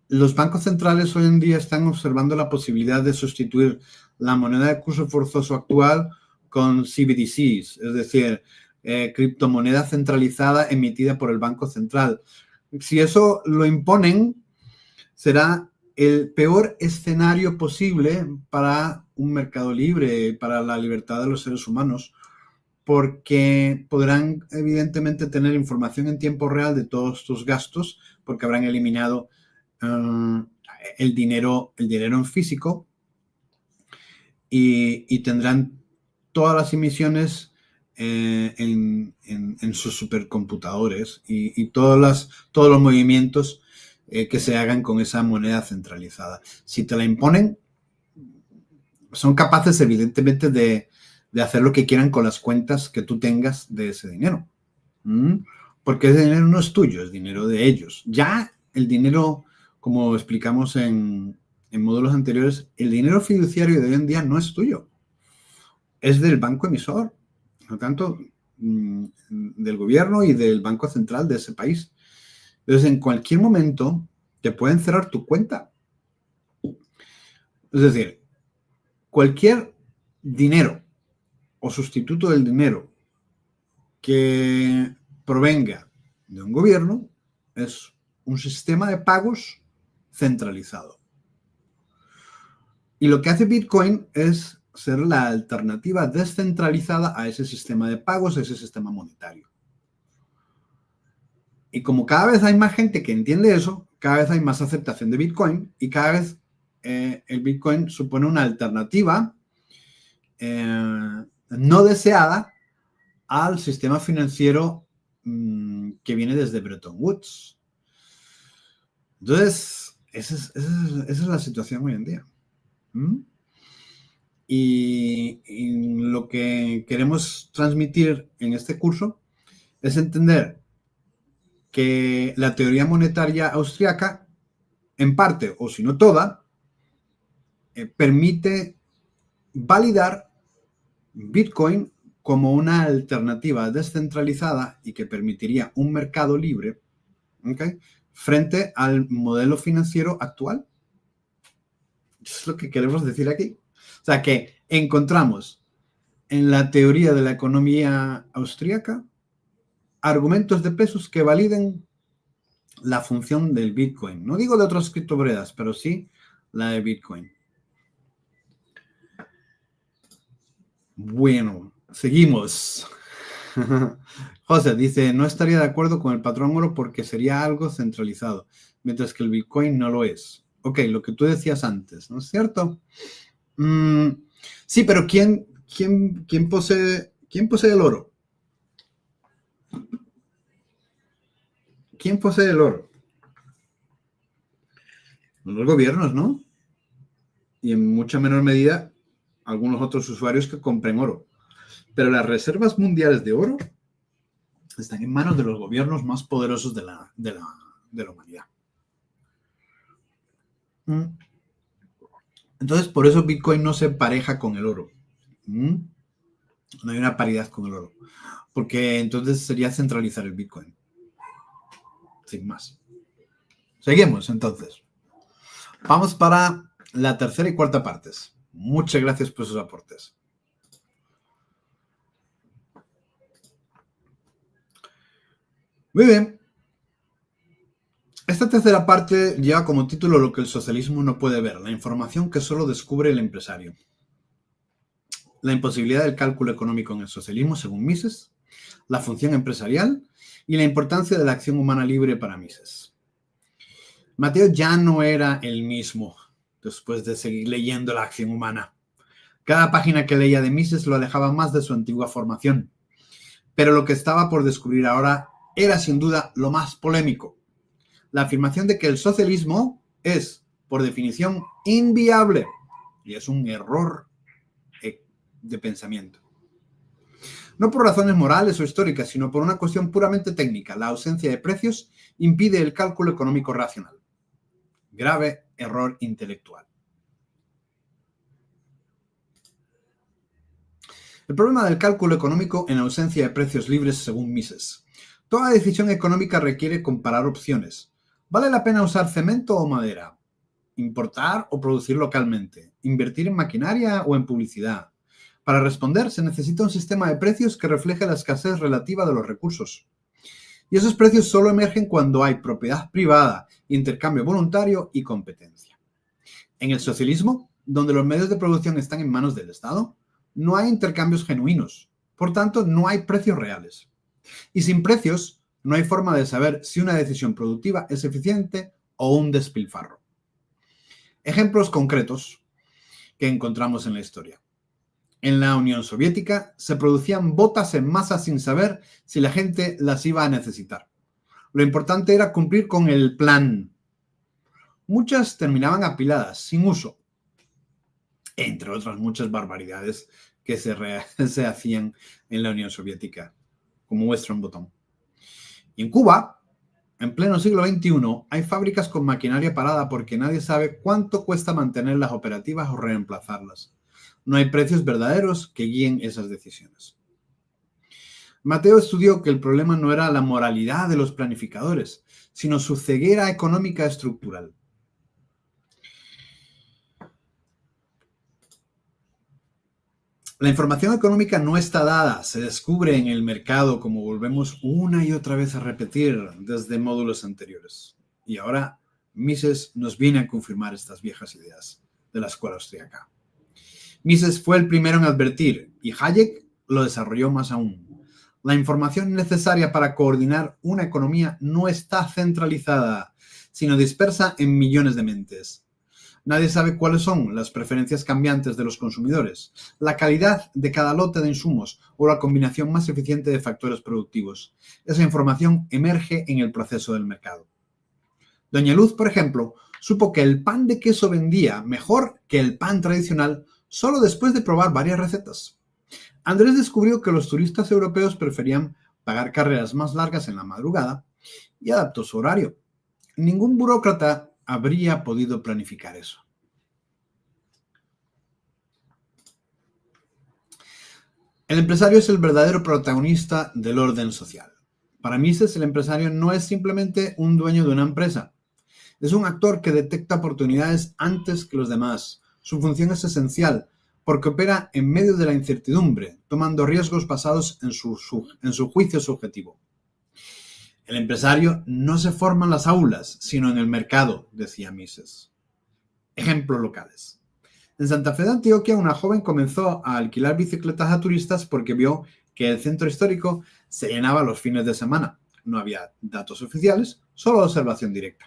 Los bancos centrales hoy en día están observando la posibilidad de sustituir la moneda de curso forzoso actual con CBDCs, es decir, criptomoneda centralizada emitida por el Banco Central. Si eso lo imponen, será el peor escenario posible para un mercado libre, para la libertad de los seres humanos, porque podrán evidentemente tener información en tiempo real de todos tus gastos, porque habrán eliminado el dinero en físico y tendrán todas las emisiones en sus supercomputadores y todos los movimientos que se hagan con esa moneda centralizada. Si te la imponen, son capaces evidentemente de hacer lo que quieran con las cuentas que tú tengas de ese dinero. Porque ese dinero no es tuyo, es dinero de ellos. Ya el dinero, como explicamos en módulos anteriores, el dinero fiduciario de hoy en día no es tuyo. Es del banco emisor, por lo tanto, del gobierno y del banco central de ese país. Entonces, en cualquier momento te pueden cerrar tu cuenta. Es decir, cualquier dinero o sustituto del dinero que provenga de un gobierno es un sistema de pagos centralizado. Y lo que hace Bitcoin es ser la alternativa descentralizada a ese sistema de pagos, a ese sistema monetario. Y como cada vez hay más gente que entiende eso, cada vez hay más aceptación de Bitcoin y cada vez el Bitcoin supone una alternativa no deseada al sistema financiero que viene desde Bretton Woods. Entonces, esa es la situación hoy en día. Y lo que queremos transmitir en este curso es entender que la teoría monetaria austriaca, en parte, o si no toda, permite validar Bitcoin como una alternativa descentralizada y que permitiría un mercado libre, ¿okay?, frente al modelo financiero actual. Eso es lo que queremos decir aquí. O sea, que encontramos en la teoría de la economía austríaca argumentos de pesos que validen la función del Bitcoin. No digo de otras criptomonedas, pero sí la de Bitcoin. Bueno, seguimos. José dice, no estaría de acuerdo con el patrón oro porque sería algo centralizado, mientras que el Bitcoin no lo es. Ok, lo que tú decías antes, ¿no es cierto? Sí, pero ¿quién posee el oro? ¿Quién posee el oro? Los gobiernos, ¿no? Y en mucha menor medida algunos otros usuarios que compren oro. Pero las reservas mundiales de oro están en manos de los gobiernos más poderosos de la humanidad. Entonces, por eso Bitcoin no se pareja con el oro. No hay una paridad con el oro. Porque entonces sería centralizar el Bitcoin. Sin más. Seguimos, entonces. Vamos para la tercera y cuarta partes. Muchas gracias por sus aportes. Muy bien. Esta tercera parte lleva como título lo que el socialismo no puede ver, la información que solo descubre el empresario. La imposibilidad del cálculo económico en el socialismo, según Mises, la función empresarial y la importancia de la acción humana libre para Mises. Mateo ya no era el mismo después de seguir leyendo la acción humana. Cada página que leía de Mises lo alejaba más de su antigua formación. Pero lo que estaba por descubrir ahora era sin duda lo más polémico. La afirmación de que el socialismo es, por definición, inviable. Y es un error de pensamiento. No por razones morales o históricas, sino por una cuestión puramente técnica. La ausencia de precios impide el cálculo económico racional. Grave error intelectual. El problema del cálculo económico en ausencia de precios libres según Mises. Toda decisión económica requiere comparar opciones. ¿Vale la pena usar cemento o madera? ¿Importar o producir localmente? ¿Invertir en maquinaria o en publicidad? Para responder se necesita un sistema de precios que refleje la escasez relativa de los recursos. Y esos precios solo emergen cuando hay propiedad privada, intercambio voluntario y competencia. En el socialismo, donde los medios de producción están en manos del Estado, no hay intercambios genuinos. Por tanto, no hay precios reales. Y sin precios, no hay forma de saber si una decisión productiva es eficiente o un despilfarro. Ejemplos concretos que encontramos en la historia. En la Unión Soviética se producían botas en masa sin saber si la gente las iba a necesitar. Lo importante era cumplir con el plan. Muchas terminaban apiladas, sin uso, entre otras muchas barbaridades que se hacían en la Unión Soviética, como muestra un botón. Y en Cuba, en pleno siglo XXI, hay fábricas con maquinaria parada porque nadie sabe cuánto cuesta mantenerlas operativas o reemplazarlas. No hay precios verdaderos que guíen esas decisiones. Mateo estudió que el problema no era la moralidad de los planificadores, sino su ceguera económica estructural. La información económica no está dada, se descubre en el mercado, como volvemos una y otra vez a repetir desde módulos anteriores. Y ahora Mises nos viene a confirmar estas viejas ideas de la escuela austríaca. Mises fue el primero en advertir, y Hayek lo desarrolló más aún. La información necesaria para coordinar una economía no está centralizada, sino dispersa en millones de mentes. Nadie sabe cuáles son las preferencias cambiantes de los consumidores, la calidad de cada lote de insumos o la combinación más eficiente de factores productivos. Esa información emerge en el proceso del mercado. Doña Luz, por ejemplo, supo que el pan de queso vendía mejor que el pan tradicional solo después de probar varias recetas. Andrés descubrió que los turistas europeos preferían pagar carreras más largas en la madrugada y adaptó su horario. Ningún burócrata habría podido planificar eso. El empresario es el verdadero protagonista del orden social. Para Mises, el empresario no es simplemente un dueño de una empresa. Es un actor que detecta oportunidades antes que los demás. Su función es esencial porque opera en medio de la incertidumbre, tomando riesgos basados en su juicio subjetivo. El empresario no se forma en las aulas, sino en el mercado, decía Mises. Ejemplos locales. En Santa Fe de Antioquia, una joven comenzó a alquilar bicicletas a turistas porque vio que el centro histórico se llenaba los fines de semana. No había datos oficiales, solo observación directa.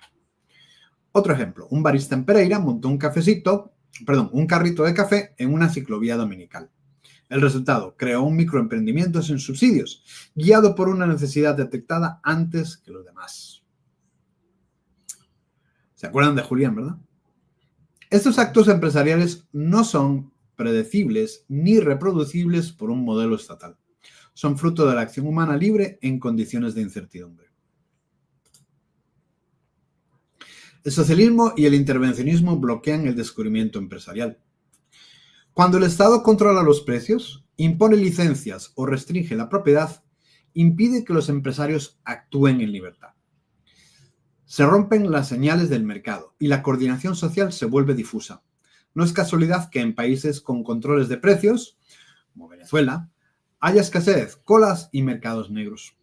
Otro ejemplo, un barista en Pereira montó un carrito de café en una ciclovía dominical. El resultado, creó un microemprendimiento sin subsidios, guiado por una necesidad detectada antes que los demás. ¿Se acuerdan de Julián, verdad? Estos actos empresariales no son predecibles ni reproducibles por un modelo estatal. Son fruto de la acción humana libre en condiciones de incertidumbre. El socialismo y el intervencionismo bloquean el descubrimiento empresarial. Cuando el Estado controla los precios, impone licencias o restringe la propiedad, impide que los empresarios actúen en libertad. Se rompen las señales del mercado y la coordinación social se vuelve difusa. No es casualidad que en países con controles de precios, como Venezuela, haya escasez, colas y mercados negros.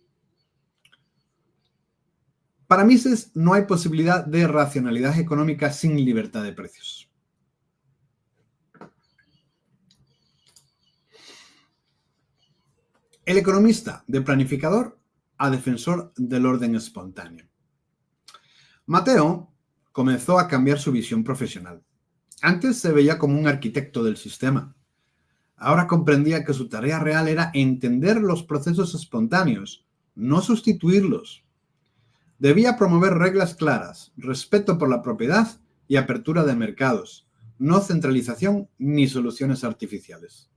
Para Mises no hay posibilidad de racionalidad económica sin libertad de precios. El economista, de planificador a defensor del orden espontáneo. Mateo comenzó a cambiar su visión profesional. Antes se veía como un arquitecto del sistema. Ahora comprendía que su tarea real era entender los procesos espontáneos, no sustituirlos. Debía promover reglas claras, respeto por la propiedad y apertura de mercados, no centralización ni soluciones artificiales.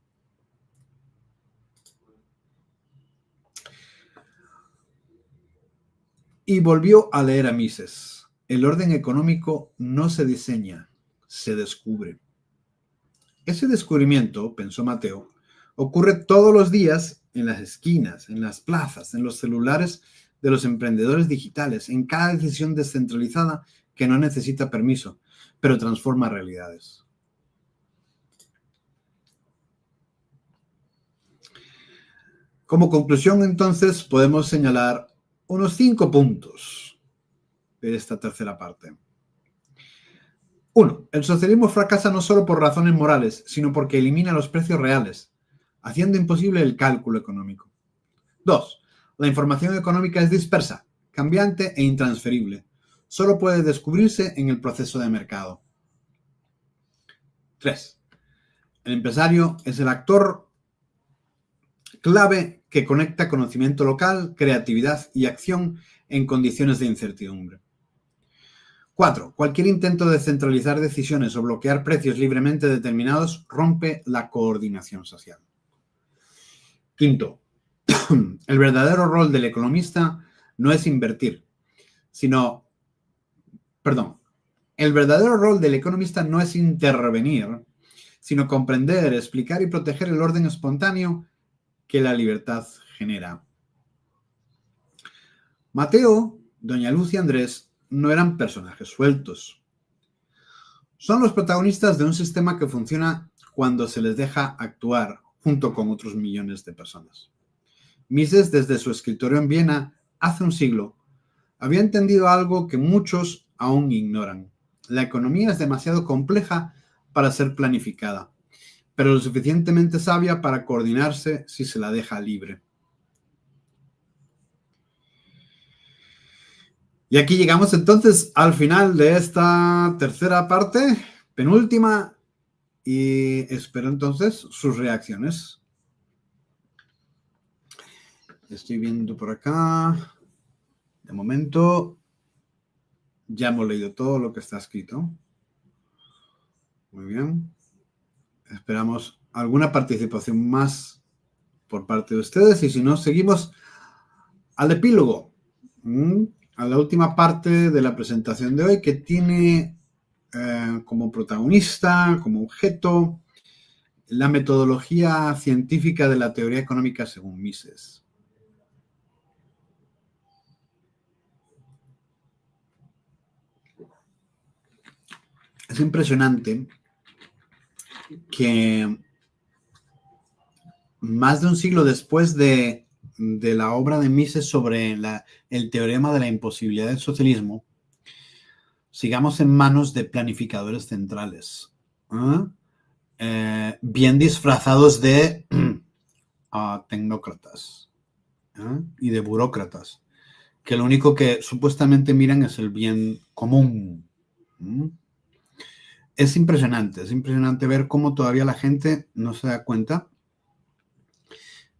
Y volvió a leer a Mises. El orden económico no se diseña, se descubre. Ese descubrimiento, pensó Mateo, ocurre todos los días en las esquinas, en las plazas, en los celulares de los emprendedores digitales, en cada decisión descentralizada que no necesita permiso, pero transforma realidades. Como conclusión, entonces, podemos señalar unos 5 puntos de esta tercera parte. 1. El socialismo fracasa no solo por razones morales, sino porque elimina los precios reales, haciendo imposible el cálculo económico. 2. La información económica es dispersa, cambiante e intransferible. Solo puede descubrirse en el proceso de mercado. 3. El empresario es el actor clave que conecta conocimiento local, creatividad y acción en condiciones de incertidumbre. 4. Cualquier intento de centralizar decisiones o bloquear precios libremente determinados rompe la coordinación social. 5. El verdadero rol del economista no es invertir, el verdadero rol del economista no es intervenir, sino comprender, explicar y proteger el orden espontáneo que la libertad genera. Mateo, Doña Luz y Andrés no eran personajes sueltos. Son los protagonistas de un sistema que funciona cuando se les deja actuar junto con otros millones de personas. Mises, desde su escritorio en Viena, hace un siglo, había entendido algo que muchos aún ignoran. La economía es demasiado compleja para ser planificada, pero lo suficientemente sabia para coordinarse si se la deja libre. Y aquí llegamos entonces al final de esta tercera parte, penúltima, y espero entonces sus reacciones. Estoy viendo por acá. De momento, ya hemos leído todo lo que está escrito. Muy bien. Esperamos alguna participación más por parte de ustedes y si no, seguimos al epílogo, a la última parte de la presentación de hoy que tiene como protagonista, como objeto, la metodología científica de la teoría económica según Mises. Es impresionante que más de un siglo después de la obra de Mises sobre el teorema de la imposibilidad del socialismo, sigamos en manos de planificadores centrales, bien disfrazados de tecnócratas y de burócratas, que lo único que supuestamente miran es el bien común. Es impresionante ver cómo todavía la gente no se da cuenta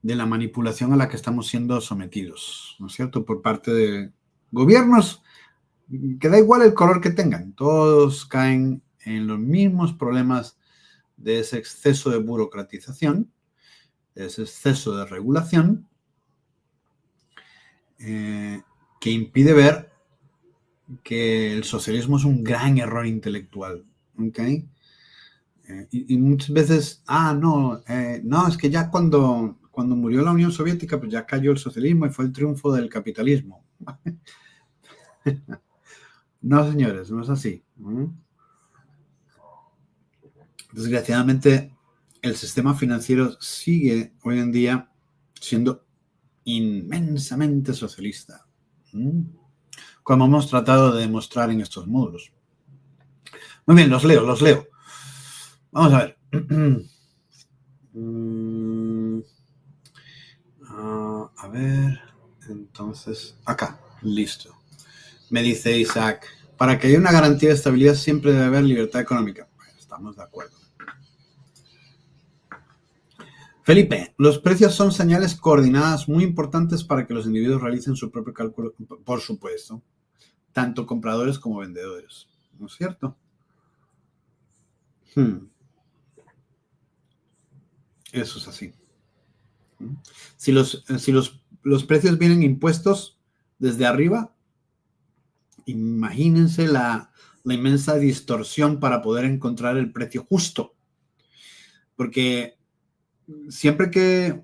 de la manipulación a la que estamos siendo sometidos, ¿no es cierto? Por parte de gobiernos que da igual el color que tengan, todos caen en los mismos problemas de ese exceso de burocratización, de ese exceso de regulación, que impide ver que el socialismo es un gran error intelectual, ¿ok? Y muchas veces, no, es que ya cuando murió la Unión Soviética, pues ya cayó el socialismo y fue el triunfo del capitalismo. No, señores, no es así. Desgraciadamente, el sistema financiero sigue hoy en día siendo inmensamente socialista, como hemos tratado de demostrar en estos módulos. Muy bien, los leo. Vamos a ver. A ver, entonces, acá, listo. Me dice Isaac, para que haya una garantía de estabilidad siempre debe haber libertad económica. Bueno, estamos de acuerdo. Felipe, los precios son señales coordinadas muy importantes para que los individuos realicen su propio cálculo, por supuesto, tanto compradores como vendedores, ¿no es cierto? Eso es así. Si los precios vienen impuestos desde arriba, imagínense la inmensa distorsión para poder encontrar el precio justo. Porque siempre que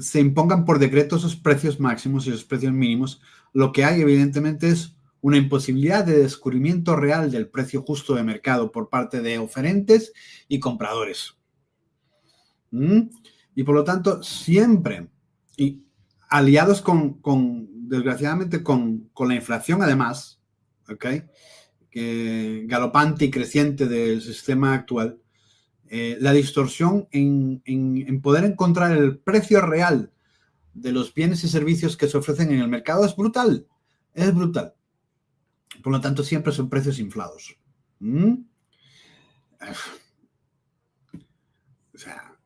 se impongan por decreto esos precios máximos y esos precios mínimos, lo que hay evidentemente es una imposibilidad de descubrimiento real del precio justo de mercado por parte de oferentes y compradores. Y por lo tanto, siempre, y aliados desgraciadamente, con la inflación además, ¿ok? Galopante y creciente del sistema actual, la distorsión en poder encontrar el precio real de los bienes y servicios que se ofrecen en el mercado es brutal. Es brutal. Por lo tanto, siempre son precios inflados. O sea,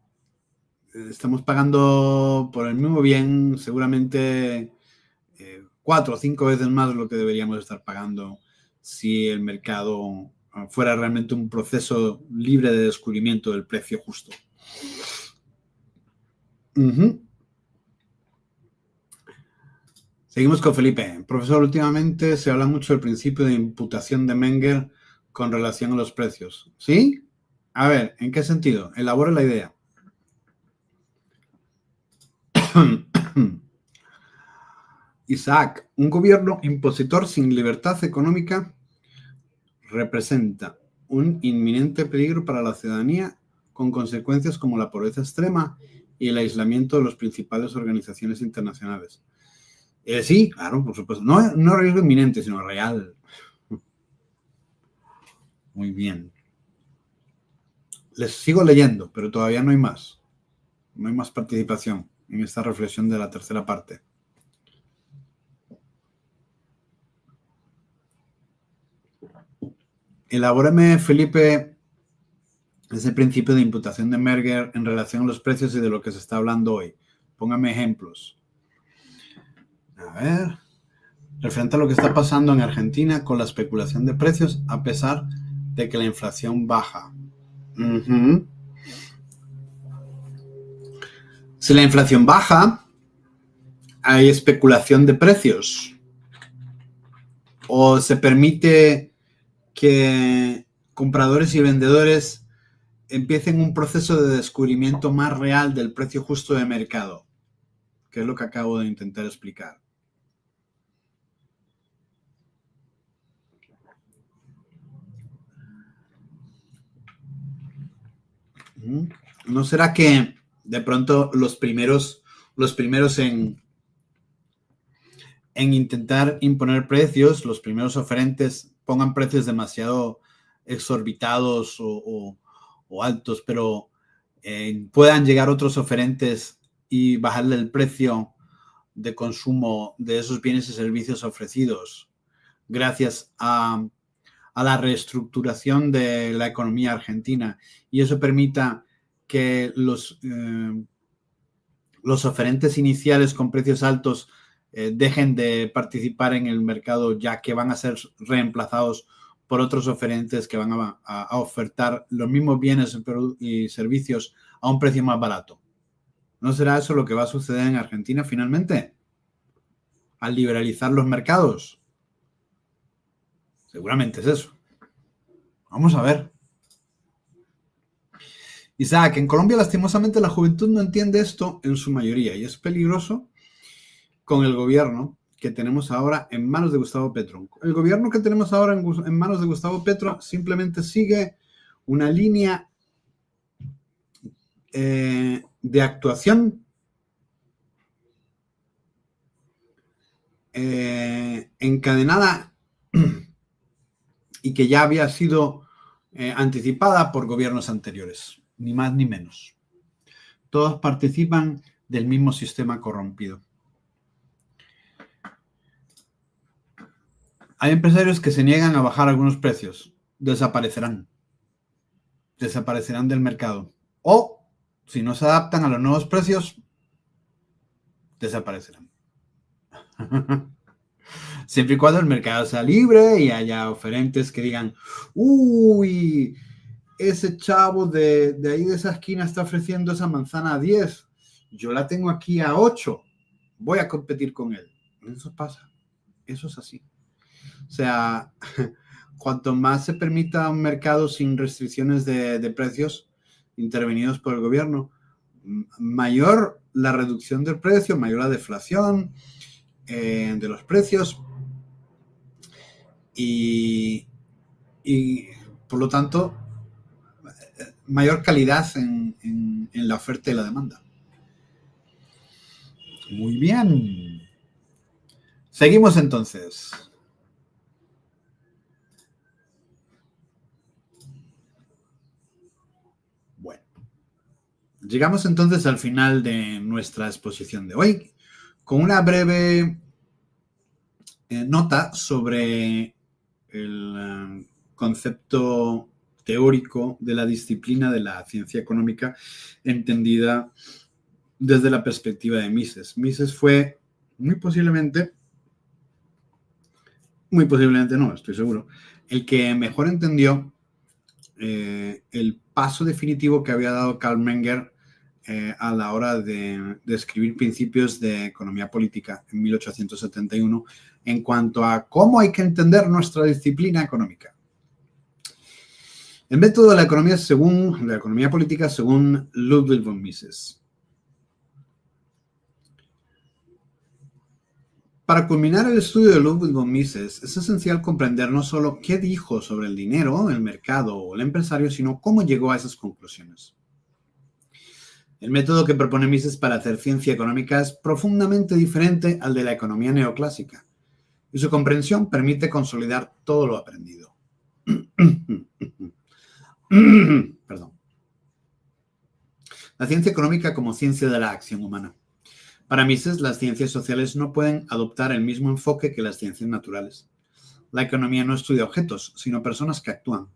estamos pagando por el mismo bien seguramente 4 o 5 veces más de lo que deberíamos estar pagando si el mercado fuera realmente un proceso libre de descubrimiento del precio justo. Seguimos con Felipe. Profesor, últimamente se habla mucho del principio de imputación de Menger con relación a los precios. ¿Sí? A ver, ¿en qué sentido? Elabore la idea. Isaac, un gobierno impositor sin libertad económica representa un inminente peligro para la ciudadanía con consecuencias como la pobreza extrema y el aislamiento de las principales organizaciones internacionales. Sí, claro, por supuesto. No riesgo inminente, sino real. Muy bien. Les sigo leyendo, pero todavía no hay más. No hay más participación. en esta reflexión de la tercera parte. Elabórame, Felipe, ese principio de imputación de Merger en relación a los precios y de lo que se está hablando hoy. Póngame ejemplos. A ver, referente a lo que está pasando en Argentina con la especulación de precios a pesar de que la inflación baja. Si la inflación baja, hay especulación de precios. O se permite que compradores y vendedores empiecen un proceso de descubrimiento más real del precio justo de mercado, que es lo que acabo de intentar explicar. ¿No será que de pronto los primeros en intentar imponer precios, los primeros oferentes pongan precios demasiado exorbitados o altos, pero puedan llegar otros oferentes y bajarle el precio de consumo de esos bienes y servicios ofrecidos gracias a la reestructuración de la economía argentina, y eso permita que los oferentes iniciales con precios altos dejen de participar en el mercado, ya que van a ser reemplazados por otros oferentes que van a ofertar los mismos bienes y servicios a un precio más barato. ¿No será eso lo que va a suceder en Argentina finalmente? Al liberalizar los mercados. Seguramente es eso. Vamos a ver. Isaac, en Colombia lastimosamente la juventud no entiende esto en su mayoría y es peligroso con el gobierno que tenemos ahora en manos de Gustavo Petro. El gobierno que tenemos ahora en manos de Gustavo Petro simplemente sigue una línea de actuación encadenada y que ya había sido anticipada por gobiernos anteriores, ni más ni menos. Todos participan del mismo sistema corrompido. Hay empresarios que se niegan a bajar algunos precios. Desaparecerán. Desaparecerán del mercado. O, si no se adaptan a los nuevos precios, desaparecerán. Siempre y cuando el mercado sea libre y haya oferentes que digan, uy, ese chavo de ahí de esa esquina está ofreciendo esa manzana a 10. Yo la tengo aquí a 8. Voy a competir con él. Eso pasa. Eso es así. O sea, cuanto más se permita un mercado sin restricciones de precios intervenidos por el gobierno, mayor la reducción del precio, mayor la deflación de los precios y por lo tanto mayor calidad en la oferta y la demanda. Muy bien. Seguimos entonces. Bueno. Llegamos entonces al final de nuestra exposición de hoy con una breve nota sobre el concepto teórico de la disciplina de la ciencia económica entendida desde la perspectiva de Mises. Mises fue muy posiblemente no, estoy seguro, el que mejor entendió el paso definitivo que había dado Karl Menger a la hora de escribir Principios de Economía Política en 1871 en cuanto a cómo hay que entender nuestra disciplina económica. El método de la economía política según Ludwig von Mises. Para culminar el estudio de Ludwig von Mises, es esencial comprender no solo qué dijo sobre el dinero, el mercado o el empresario, sino cómo llegó a esas conclusiones. El método que propone Mises para hacer ciencia económica es profundamente diferente al de la economía neoclásica, y su comprensión permite consolidar todo lo aprendido. Perdón. La ciencia económica como ciencia de la acción humana. Para Mises, las ciencias sociales no pueden adoptar el mismo enfoque que las ciencias naturales. La economía no estudia objetos, sino personas que actúan.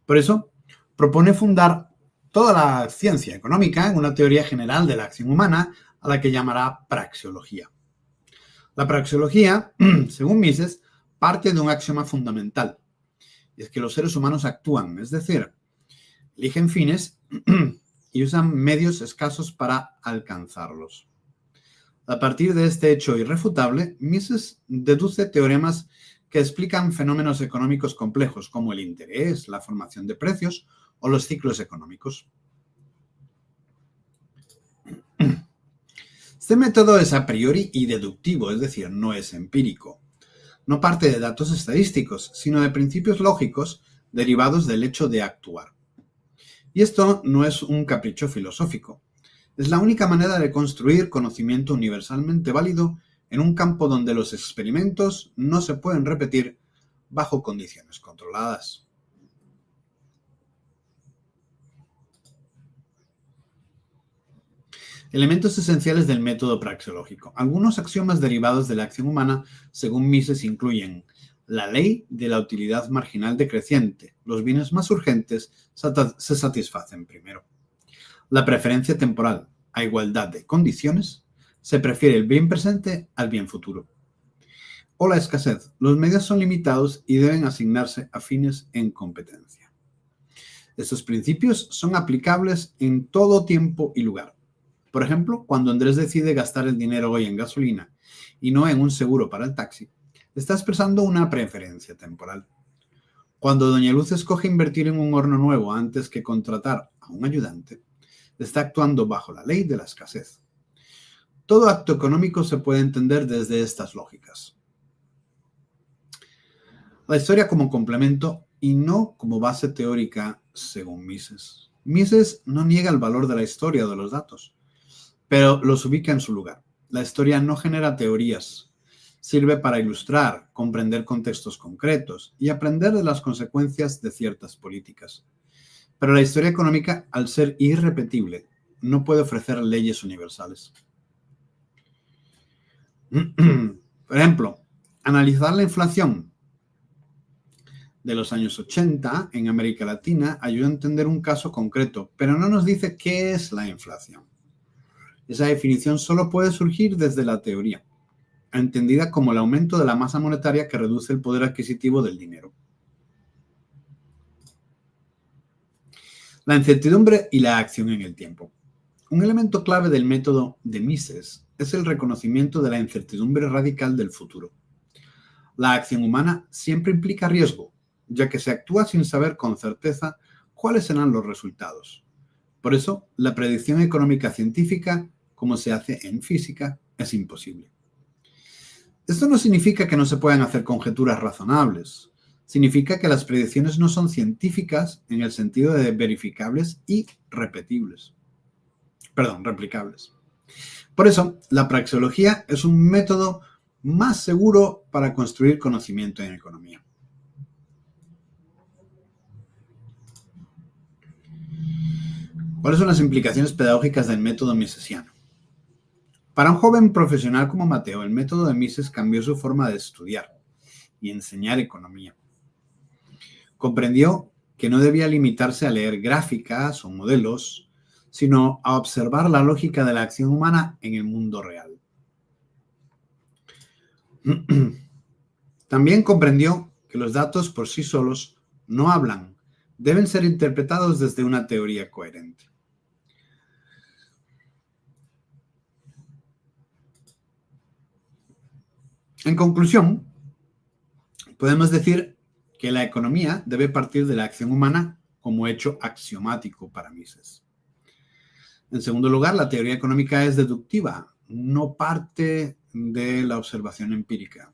Por eso, propone fundar toda la ciencia económica en una teoría general de la acción humana a la que llamará praxeología. La praxeología, según Mises, parte de un axioma fundamental, y es que los seres humanos actúan, es decir, eligen fines y usan medios escasos para alcanzarlos. A partir de este hecho irrefutable, Mises deduce teoremas que explican fenómenos económicos complejos como el interés, la formación de precios o los ciclos económicos. Este método es a priori y deductivo, es decir, no es empírico. No parte de datos estadísticos, sino de principios lógicos derivados del hecho de actuar. Y esto no es un capricho filosófico. Es la única manera de construir conocimiento universalmente válido en un campo donde los experimentos no se pueden repetir bajo condiciones controladas. Elementos esenciales del método praxeológico. Algunos axiomas derivados de la acción humana, según Mises, incluyen la ley de la utilidad marginal decreciente. Los bienes más urgentes se satisfacen primero. La preferencia temporal. A igualdad de condiciones, se prefiere el bien presente al bien futuro. O la escasez. Los medios son limitados y deben asignarse a fines en competencia. Estos principios son aplicables en todo tiempo y lugar. Por ejemplo, cuando Andrés decide gastar el dinero hoy en gasolina y no en un seguro para el taxi, está expresando una preferencia temporal. Cuando Doña Luz escoge invertir en un horno nuevo antes que contratar a un ayudante, está actuando bajo la ley de la escasez. Todo acto económico se puede entender desde estas lógicas. La historia como complemento y no como base teórica, según Mises. Mises no niega el valor de la historia o de los datos, pero los ubica en su lugar. La historia no genera teorías, sirve para ilustrar, comprender contextos concretos y aprender de las consecuencias de ciertas políticas. Pero la historia económica, al ser irrepetible, no puede ofrecer leyes universales. Por ejemplo, analizar la inflación de los años 80 en América Latina ayuda a entender un caso concreto, pero no nos dice qué es la inflación. Esa definición solo puede surgir desde la teoría, entendida como el aumento de la masa monetaria que reduce el poder adquisitivo del dinero. La incertidumbre y la acción en el tiempo. Un elemento clave del método de Mises es el reconocimiento de la incertidumbre radical del futuro. La acción humana siempre implica riesgo, ya que se actúa sin saber con certeza cuáles serán los resultados. Por eso, la predicción económica científica, como se hace en física, es imposible. Esto no significa que no se puedan hacer conjeturas razonables. Significa que las predicciones no son científicas en el sentido de verificables y replicables. Por eso, la praxeología es un método más seguro para construir conocimiento en economía. ¿Cuáles son las implicaciones pedagógicas del método misesiano? Para un joven profesional como Mateo, el método de Mises cambió su forma de estudiar y enseñar economía. Comprendió que no debía limitarse a leer gráficas o modelos, sino a observar la lógica de la acción humana en el mundo real. También comprendió que los datos por sí solos no hablan, deben ser interpretados desde una teoría coherente. En conclusión, podemos decir que la economía debe partir de la acción humana como hecho axiomático para Mises. En segundo lugar, la teoría económica es deductiva, no parte de la observación empírica.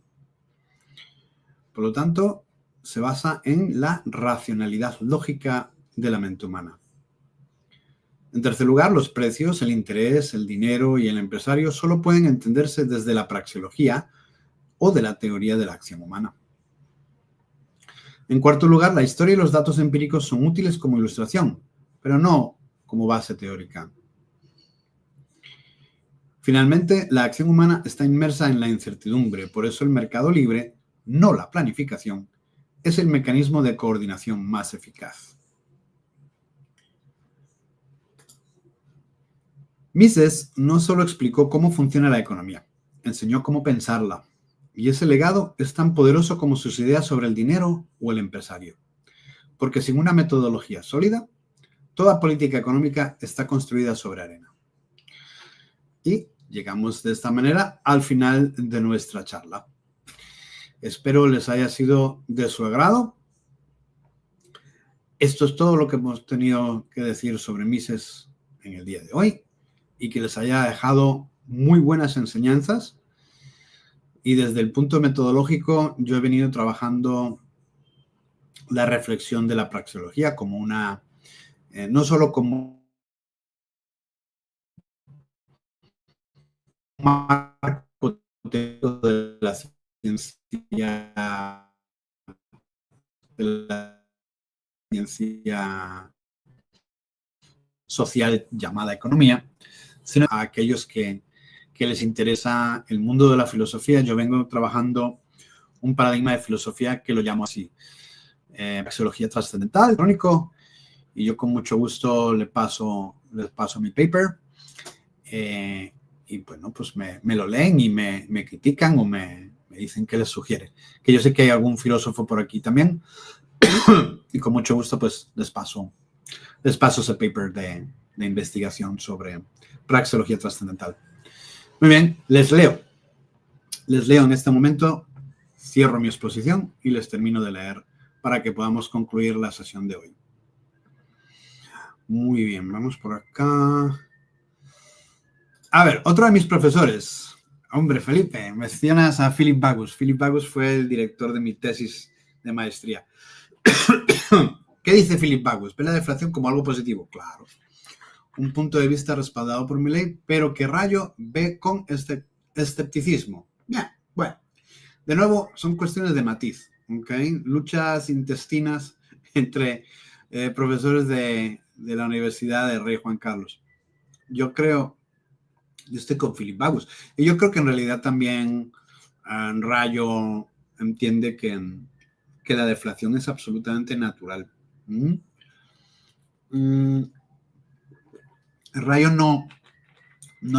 Por lo tanto, se basa en la racionalidad lógica de la mente humana. En tercer lugar, los precios, el interés, el dinero y el empresario solo pueden entenderse desde la praxeología o de la teoría de la acción humana. En cuarto lugar, la historia y los datos empíricos son útiles como ilustración, pero no como base teórica. Finalmente, la acción humana está inmersa en la incertidumbre, por eso el mercado libre no la planificación, es el mecanismo de coordinación más eficaz. Mises no solo explicó cómo funciona la economía, enseñó cómo pensarla. Y ese legado es tan poderoso como sus ideas sobre el dinero o el empresario. Porque sin una metodología sólida, toda política económica está construida sobre arena. Y llegamos de esta manera al final de nuestra charla. Espero les haya sido de su agrado. Esto es todo lo que hemos tenido que decir sobre Mises en el día de hoy y que les haya dejado muy buenas enseñanzas. Y desde el punto metodológico, yo he venido trabajando la reflexión de la praxeología como una, no solo como un marco de la ciencia social llamada economía, sino a aquellos que les interesa el mundo de la filosofía. Yo vengo trabajando un paradigma de filosofía que lo llamo así, praxeología trascendental, crónico, y yo con mucho gusto les paso mi paper, y bueno, pues me lo leen y me critican o me dicen qué les sugiere. Que yo sé que hay algún filósofo por aquí también, y con mucho gusto pues les paso ese paper de investigación sobre praxeología trascendental. Muy bien, les leo en este momento, cierro mi exposición y les termino de leer para que podamos concluir la sesión de hoy. Muy bien, vamos por acá. A ver, otro de mis profesores. Hombre, Felipe, mencionas a Philip Bagus. Philip Bagus fue el director de mi tesis de maestría. ¿Qué dice Philip Bagus? ¿Ve la deflación como algo positivo? Claro. Un punto de vista respaldado por Milley, pero que Rayo ve con escepticismo. Bien, bueno. De nuevo, son cuestiones de matiz, ¿ok? Luchas intestinas entre profesores de la Universidad de Rey Juan Carlos. Yo estoy con Philip Bagus. Y yo creo que en realidad también Rayo entiende que la deflación es absolutamente natural. Rayo no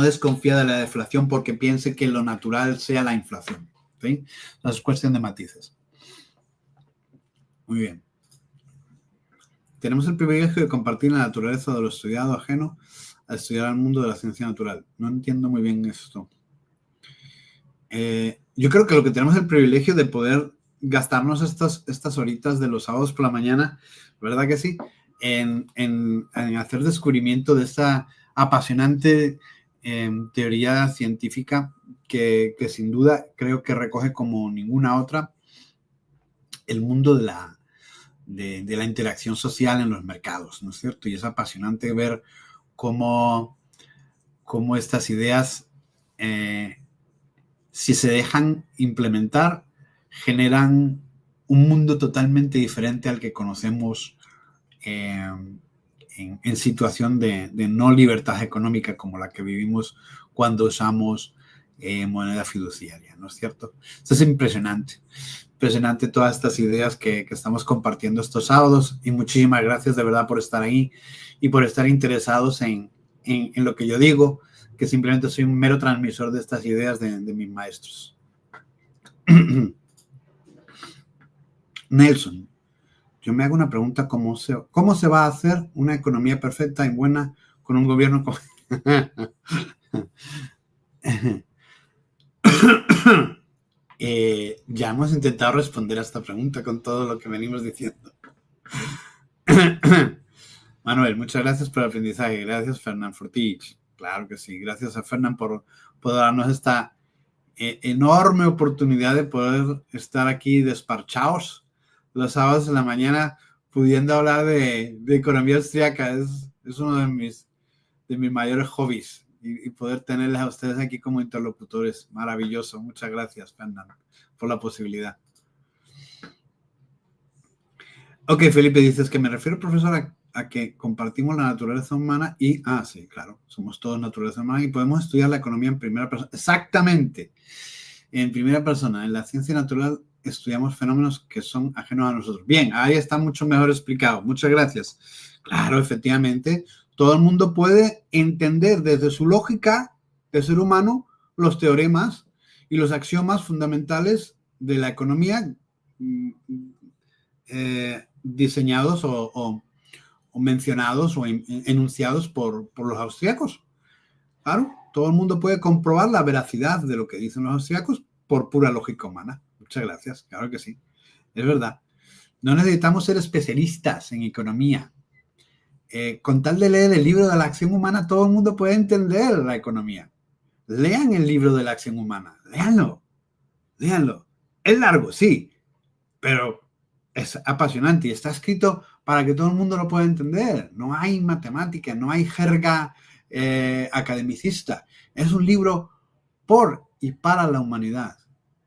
desconfía de la deflación porque piense que lo natural sea la inflación. ¿Sí? Es cuestión de matices. Muy bien. Tenemos el privilegio de compartir la naturaleza de lo estudiado ajeno a estudiar al mundo de la ciencia natural. No entiendo muy bien esto. Yo creo que lo que tenemos es el privilegio de poder gastarnos estas horitas de los sábados por la mañana, ¿verdad que sí? En hacer descubrimiento de esta apasionante teoría científica que sin duda creo que recoge como ninguna otra el mundo de la interacción social en los mercados, ¿no es cierto? Y es apasionante ver cómo estas ideas, si se dejan implementar, generan un mundo totalmente diferente al que conocemos en situación de no libertad económica como la que vivimos cuando usamos moneda fiduciaria, ¿no es cierto? Esto es impresionante todas estas ideas que estamos compartiendo estos sábados, y muchísimas gracias de verdad por estar ahí y por estar interesados en lo que yo digo, que simplemente soy un mero transmisor de estas ideas de mis maestros. Nelson, yo me hago una pregunta, ¿cómo se va a hacer una economía perfecta y buena con un gobierno ya hemos intentado responder a esta pregunta con todo lo que venimos diciendo. Manuel, muchas gracias por el aprendizaje. Gracias, Fernán Fortich. Claro que sí. Gracias a Fernán por darnos esta enorme oportunidad de poder estar aquí desparchados los sábados en la mañana, pudiendo hablar de economía austríaca. Es uno de mis mayores hobbies, y poder tenerles a ustedes aquí como interlocutores. Maravilloso. Muchas gracias, Fernán, por la posibilidad. Ok, Felipe, dices que me refiero, profesor, a que compartimos la naturaleza humana y, sí, claro, somos todos naturaleza humana y podemos estudiar la economía en primera persona. Exactamente, en primera persona. En la ciencia natural estudiamos fenómenos que son ajenos a nosotros. Bien, ahí está mucho mejor explicado. Muchas gracias. Claro, efectivamente, todo el mundo puede entender desde su lógica de ser humano los teoremas y los axiomas fundamentales de la economía diseñados o mencionados o enunciados por los austríacos. Claro, todo el mundo puede comprobar la veracidad de lo que dicen los austríacos por pura lógica humana. Muchas gracias, claro que sí, es verdad. No necesitamos ser especialistas en economía. Con tal de leer el libro de la acción humana, todo el mundo puede entender la economía. Lean el libro de la acción humana, léanlo. Es largo, sí, pero es apasionante y está escrito para que todo el mundo lo pueda entender. No hay matemática, no hay jerga academicista. Es un libro por y para la humanidad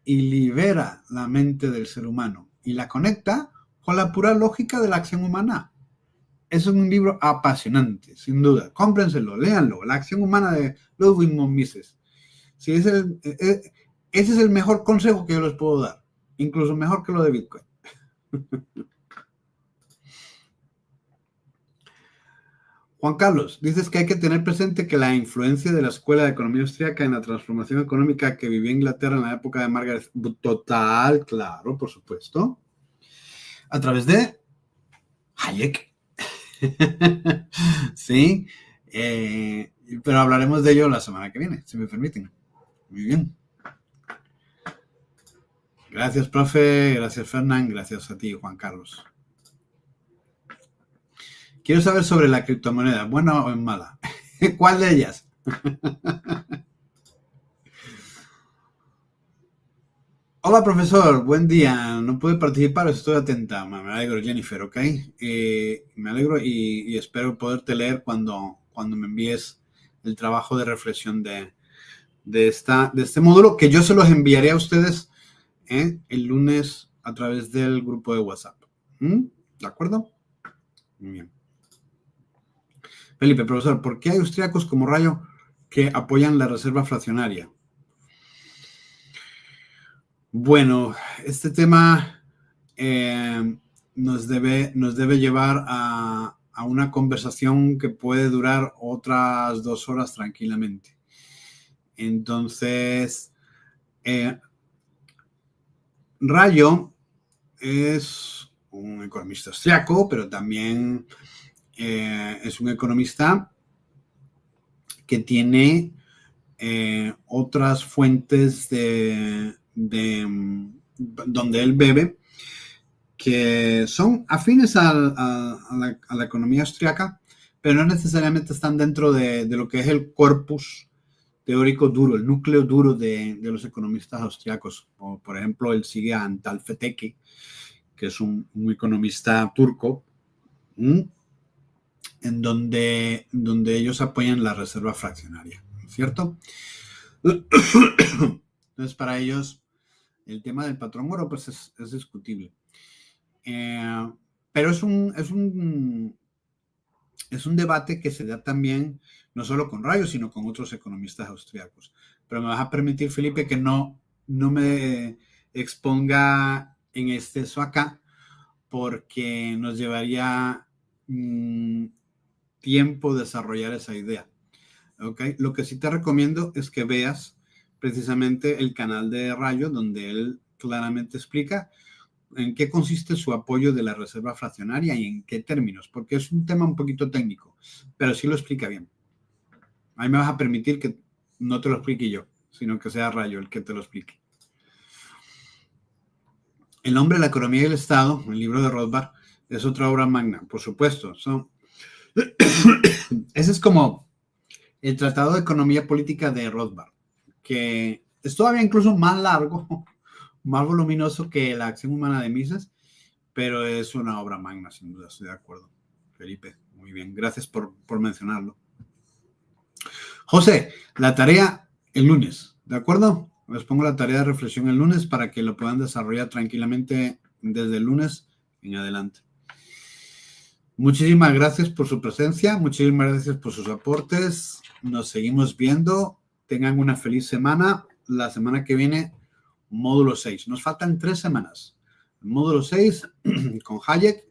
y libera la mente del ser humano y la conecta con la pura lógica de la acción humana. Es un libro apasionante, sin duda. Cómprenselo, léanlo. La acción humana de Ludwig von Mises. Sí, ese es el mejor consejo que yo les puedo dar. Incluso mejor que lo de Bitcoin. Juan Carlos, dices que hay que tener presente que la influencia de la Escuela de Economía Austríaca en la transformación económica que vivió Inglaterra en la época de Margaret, total, claro, por supuesto, a través de Hayek. Sí, pero hablaremos de ello la semana que viene, si me permiten. Muy bien. Gracias, profe, gracias, Fernán, gracias a ti, Juan Carlos. Quiero saber sobre la criptomoneda, ¿buena o mala? ¿Cuál de ellas? Hola, profesor, buen día. No pude participar, estoy atenta. Me alegro, Jennifer, ¿ok? Me alegro y espero poderte leer cuando me envíes el trabajo de reflexión de este módulo, que yo se los enviaré a ustedes el lunes a través del grupo de WhatsApp. ¿De acuerdo? Muy bien. Felipe, profesor, ¿por qué hay austríacos como Rayo que apoyan la reserva fraccionaria? Bueno, este tema nos debe llevar a una conversación que puede durar otras 2 horas tranquilamente. Entonces, Rayo es un economista austriaco, pero también es un economista que tiene otras fuentes donde él bebe que son afines a la economía austriaca, pero no necesariamente están dentro de lo que es el corpus teórico duro, el núcleo duro de los economistas austriacos. Por ejemplo, él sigue a Antal Feteki, que es un economista turco, en donde ellos apoyan la reserva fraccionaria, ¿cierto? Entonces, para ellos, el tema del patrón oro pues es discutible. Pero es un debate que se da también, no solo con Rayo, sino con otros economistas austriacos. Pero me vas a permitir, Felipe, que no me exponga en exceso acá, porque nos llevaría tiempo desarrollar esa idea. ¿Okay? Lo que sí te recomiendo es que veas precisamente el canal de Rayo, donde él claramente explica en qué consiste su apoyo de la reserva fraccionaria y en qué términos, porque es un tema un poquito técnico, pero sí lo explica bien. Ahí me vas a permitir que no te lo explique yo, sino que sea Rayo el que te lo explique. El hombre, la economía y el Estado, el libro de Rothbard, es otra obra magna, por supuesto. Ese es como el Tratado de Economía Política de Rothbard, que es todavía incluso más largo, más voluminoso que La acción humana de Mises, pero es una obra magna, sin duda, estoy de acuerdo. Felipe, muy bien, gracias por mencionarlo. José, la tarea el lunes, ¿de acuerdo? Les pongo la tarea de reflexión el lunes para que lo puedan desarrollar tranquilamente desde el lunes en adelante. Muchísimas gracias por su presencia, muchísimas gracias por sus aportes. Nos seguimos viendo. Tengan una feliz semana. La semana que viene módulo 6. Nos faltan 3 semanas. El módulo 6 con Hayek,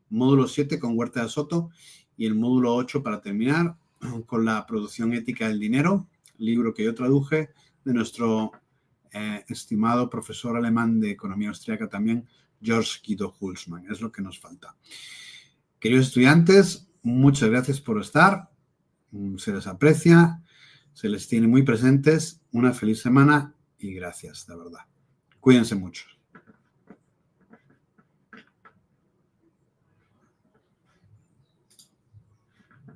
módulo 7 con Huerta de Soto y el módulo 8 para terminar con la producción ética del dinero, libro que yo traduje de nuestro estimado profesor alemán de economía austríaca también, George Guido Hülsmann. Es lo que nos falta. Queridos estudiantes, muchas gracias por estar. Se les aprecia, se les tiene muy presentes. Una feliz semana y gracias, de verdad. Cuídense mucho.